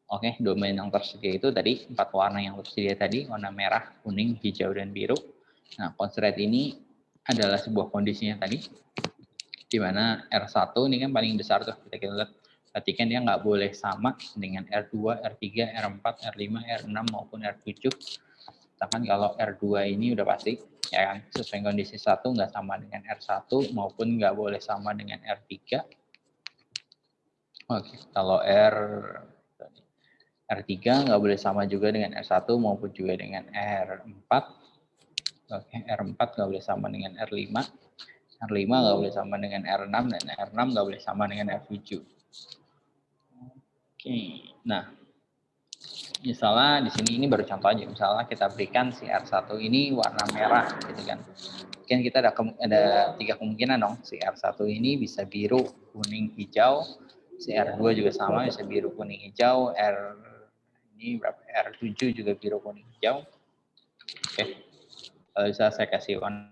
Oke, domain yang tersedia itu tadi 4 warna yang tersedia tadi, warna merah, kuning, hijau, dan biru. Nah, constraint ini adalah sebuah kondisinya tadi, di mana R1 ini kan paling besar tuh, kita lihat. Berarti kan dia nggak boleh sama dengan R2, R3, R4, R5, R6 maupun R7. Misalkan kalau R2 ini udah pasti, ya kan, sesuai kondisi 1 nggak sama dengan R1 maupun nggak boleh sama dengan R3. Oke, kalau R3 nggak boleh sama juga dengan R1 maupun juga dengan R4. Oke, R4 nggak boleh sama dengan R5. R5 nggak boleh sama dengan R6 dan R6 nggak boleh sama dengan R7. Oke, nah misalnya di sini ini baru contoh aja. Misalnya kita berikan si R1 ini warna merah gitu kan. Mungkin kita ada 3 kemungkinan dong. Si R1 ini bisa biru, kuning, hijau. Si R2 juga sama bisa biru, kuning, hijau. Ini berapa? R7 juga biru, kuning, hijau. Oke. Kalau bisa saya kasih warna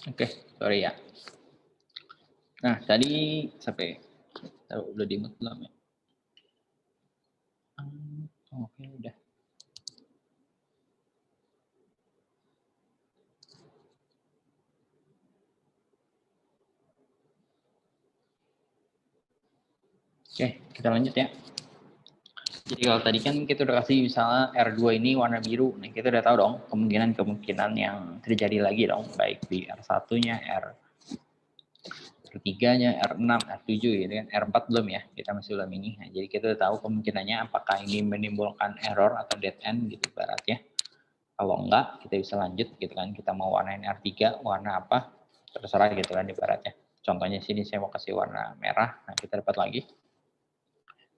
Oke, sorry ya. Nah, tadi sampai udah di-mute belum ya? Oke, udah. Oke, kita lanjut ya. Jadi kalau tadi kan kita udah kasih misalnya R2 ini warna biru. Nah, kita udah tahu dong kemungkinan yang terjadi lagi dong. Baik di R1-nya, R3-nya, R6, R7 gitu kan. R4 belum ya, kita masih belum ini. Nah, jadi kita udah tahu kemungkinannya apakah ini menimbulkan error atau dead end gitu ibaratnya. Kalau enggak, kita bisa lanjut gitu kan. Kita mau warnain R3, warna apa, terserah gitu kan ibaratnya. Contohnya sini saya mau kasih warna merah. Nah, kita dapat lagi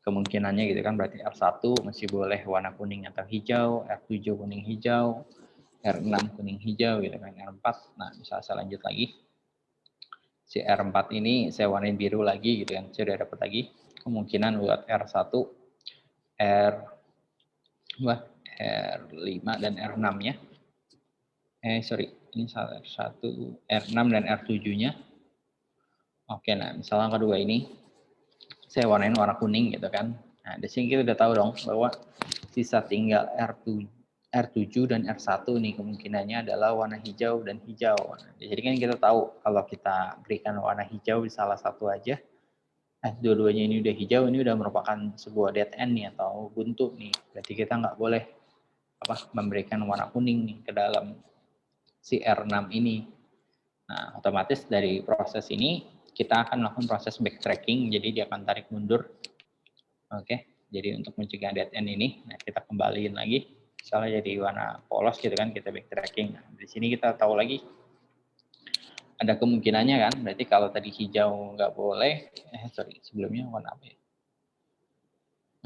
kemungkinannya gitu kan, berarti R1 masih boleh warna kuning atau hijau, R7 kuning hijau, R6 kuning hijau gitu kan, R4. Nah, bisa saya lanjut lagi. Si R4 ini saya warnain biru lagi gitu kan, saya udah dapat lagi kemungkinan buat R1, R5 dan R6-nya. Sorry, ini salah R1, R6 dan R7-nya. Oke, nah misalnya kedua ini saya warnain warna kuning gitu kan. Nah, di sini kita udah tahu dong bahwa sisa tinggal R7 dan R1 nih kemungkinannya adalah warna hijau dan hijau. Jadi kan kita tahu kalau kita berikan warna hijau di salah satu aja, dua-duanya ini udah hijau, ini udah merupakan sebuah dead end nih atau buntu nih. Berarti kita nggak boleh memberikan warna kuning nih ke dalam si R6 ini. Nah, otomatis dari proses ini kita akan melakukan proses backtracking, jadi dia akan tarik mundur. Oke, jadi untuk mencegah dead end ini, nah kita kembaliin lagi, misalnya jadi warna polos gitu kan, kita backtracking. Nah, di sini kita tahu lagi, ada kemungkinannya kan, berarti kalau tadi hijau nggak boleh, sebelumnya warna apa ya?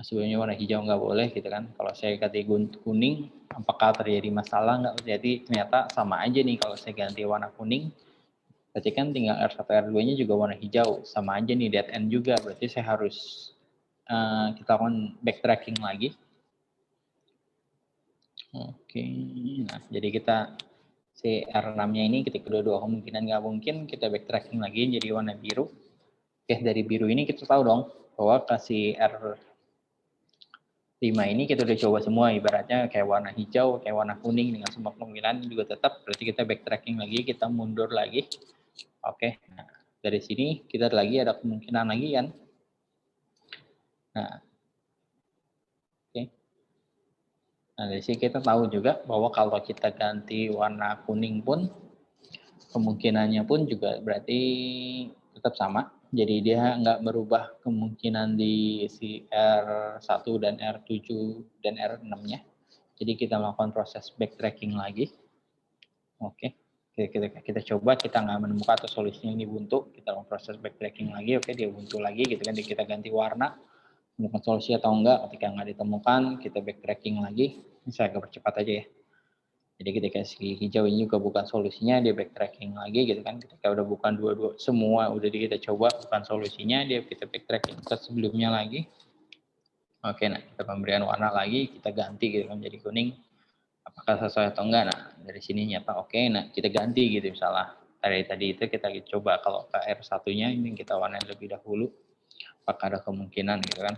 Nah, sebelumnya warna hijau nggak boleh gitu kan, kalau saya ganti kuning, apakah terjadi masalah nggak? Jadi ternyata sama aja nih kalau saya ganti warna kuning, berarti kan tinggal R1, R2-nya juga warna hijau. Sama aja nih dead end juga. Berarti saya harus kita lakukan backtracking lagi. Oke. Nah, jadi kita si R6-nya ini ketika kedua-dua kemungkinan nggak mungkin, kita backtracking lagi jadi warna biru. Oke, dari biru ini kita tahu dong bahwa kasih R5 ini kita udah coba semua. Ibaratnya kayak warna hijau, kayak warna kuning dengan semua kemungkinan juga tetap. Berarti kita backtracking lagi, kita mundur lagi. Oke, nah, dari sini kita lagi ada kemungkinan lagi kan. Nah, oke. Nah, dari sini kita tahu juga bahwa kalau kita ganti warna kuning pun, kemungkinannya pun juga berarti tetap sama. Jadi dia nggak merubah kemungkinan di si R1 dan R7 dan R6-nya. Jadi kita melakukan proses backtracking lagi. Oke. Kita coba, kita nggak menemukan atau solusinya ini buntu, kita lakukan proses backtracking lagi, oke dia buntu lagi gitu kan, kita ganti warna, menemukan solusi atau enggak, ketika nggak ditemukan, kita backtracking lagi, ini saya agak percepat aja ya. Jadi ketika si hijau ini juga bukan solusinya, dia backtracking lagi gitu kan, ketika udah bukan dua-dua, semua udah kita coba, bukan solusinya, dia kita backtracking ke sebelumnya lagi. Oke, nah kita pemberian warna lagi, kita ganti gitu kan, jadi kuning, apakah sesuai atau enggak. Nah dari sini nyata oke, nah kita ganti gitu misalnya dari tadi itu kita coba kalau ke R1-nya ini kita warnain lebih dahulu, apakah ada kemungkinan gitu kan.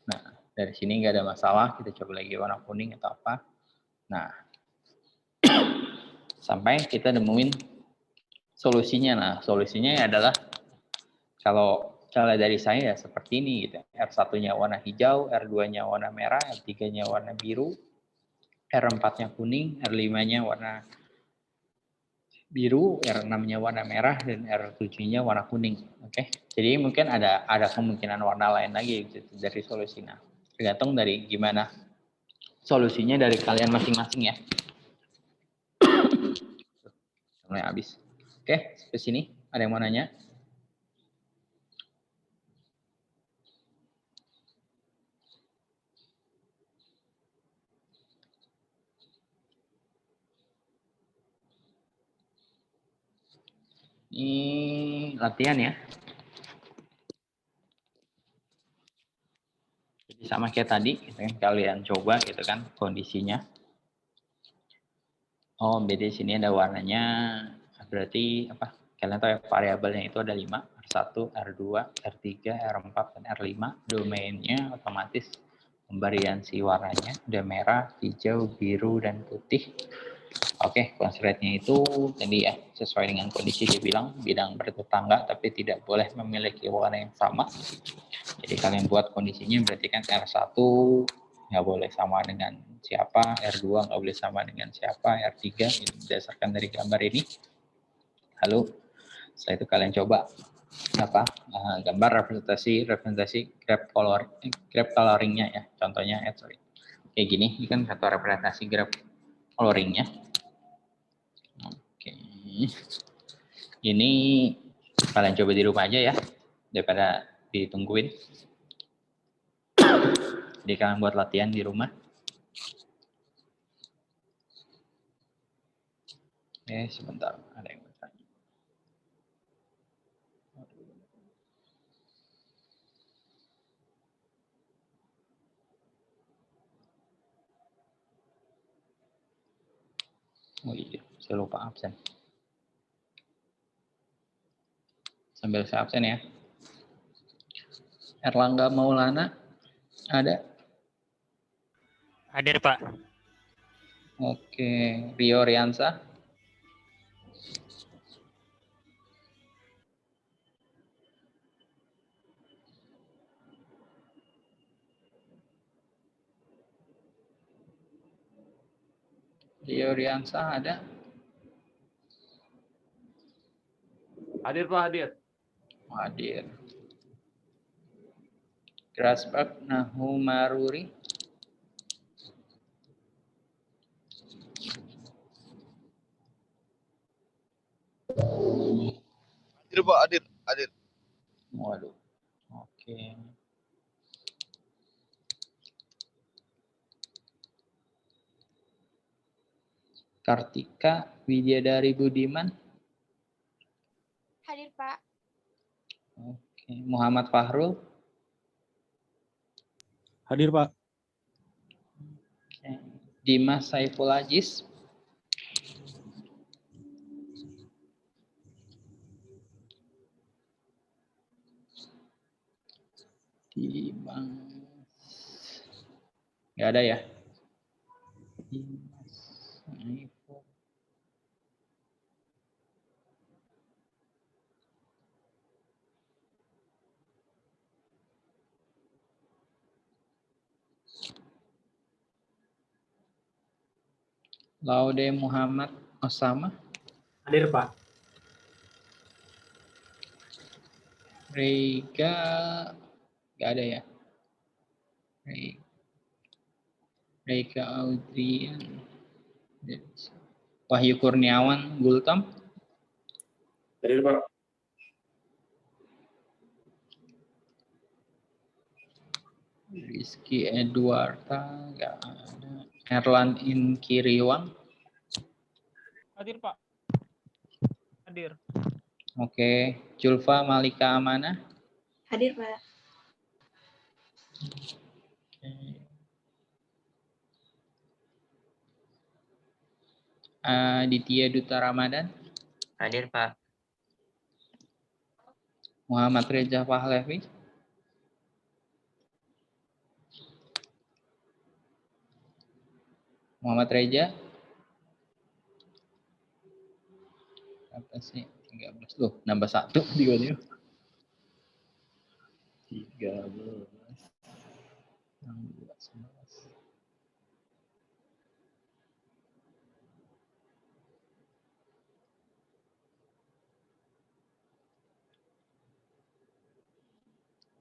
Nah dari sini nggak ada masalah, kita coba lagi warna kuning atau apa. Nah sampai kita nemuin solusinya. Nah solusinya adalah kalau dari saya ya seperti ini gitu. R1-nya warna hijau, R2-nya warna merah, R3-nya warna biru, R4-nya kuning, R5-nya warna biru, R6-nya warna merah, dan R7-nya warna kuning. Oke, jadi mungkin ada kemungkinan warna lain lagi gitu dari solusi. Nah, tergantung dari gimana solusinya dari kalian masing-masing ya. Mulai habis. Oke, sampai sini ada yang mau nanya? Ini latihan ya. Jadi sama kayak tadi, gitu kan, kalian coba gitu kan kondisinya. Oh, beda di sini ada warnanya. Berarti apa? Kalian tahu ya variabelnya itu ada 5, R1, R2, R3, R4, dan R5. Domainnya otomatis variasi warnanya ada merah, hijau, biru, dan putih. Oke, constraint-nya itu tadi ya sesuai dengan kondisi dia bilang bidang bertetangga tapi tidak boleh memiliki warna yang sama. Jadi kalian buat kondisinya berarti kan R1 nggak boleh sama dengan siapa, R2 nggak boleh sama dengan siapa, R3 ini berdasarkan dari gambar ini. Lalu setelah itu kalian coba apa gambar representasi graph coloringnya ya. Contohnya kayak gini, ini kan satu representasi graph coloringnya. Oke. Ini kalian coba di rumah aja ya, daripada ditungguin. Jadi kalian buat latihan di rumah. Sebentar, ada yang bertanya. Oh iya, saya lupa absen. Sambil saya absen ya. Erlangga Maulana, ada? Hadir, Pak. Oke, Rio Riansa. Rio Riansa ada? Hadir Pak, hadir. Hadir. Grasberg Nahumaruri. Hadir Pak, hadir, hadir. Waduh. Oke. Kartika Widyadari Budiman. Hadir, Pak. Oke. Muhammad Fahrul. Hadir, Pak. Oke. Dimas Saiful Aziz. Dimas. Nggak ada ya? Dimas Saiful. Laude Muhammad Osama. Hadir, Pak. Rega nggak ada ya? Rega Audrian. Wahyu Kurniawan Gultom. Hadir, Pak. Rizky Edwarda nggak ada. Erlan Inkiriwang. Hadir, Pak. Hadir. Oke. Julfa Malika Amanah. Hadir, Pak. Oke. Aditya Duta Ramadan. Hadir, Pak. Muhammad Reza Pahlavi. Muhammad Reza. Apa sih? 13. Loh, nambah 1 tiba-tiba. 13. 16.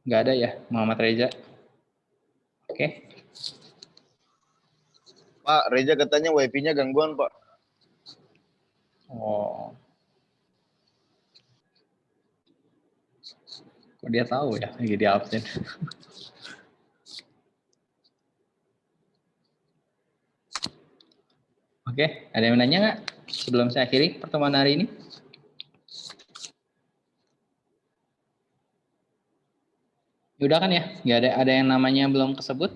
Nggak ada ya, Muhammad Reza. Oke. Pak, Reza katanya wifi-nya gangguan, Pak. Oh. Kok dia tahu ya lagi di absen? Oke, ada yang nanya nggak sebelum saya akhiri pertemuan hari ini? Udah kan ya? Nggak ada yang namanya belum kesebut?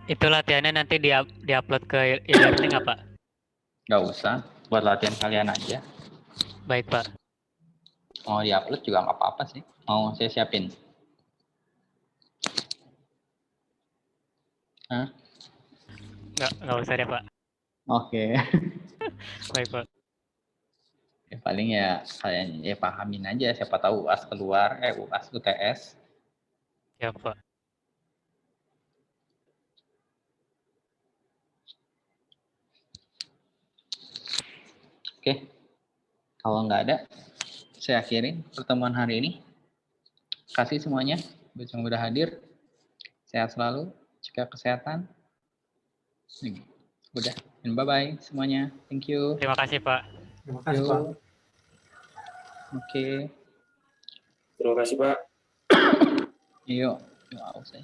Itu latihannya nanti di-upload ke e-learning nggak, Pak? Nggak usah, buat latihan kalian aja. Baik, Pak. Mau di-upload juga nggak apa-apa sih. Mau saya siapin. Hah? Nggak usah deh, Pak. Oke. Baik, Pak. Ya, paling ya kalian ya pahamin aja. Siapa tahu UAS keluar, UAS UTS. Ya, Pak. Oke. Kalau nggak ada, saya akhiri pertemuan hari ini. Kasih semuanya buat yang udah hadir. Sehat selalu, jaga kesehatan. Udah, and bye-bye semuanya. Thank you. Terima kasih, Pak. Terima kasih, Pak. Oke. Terima kasih, Pak. Yuk. Yuk, aus ya.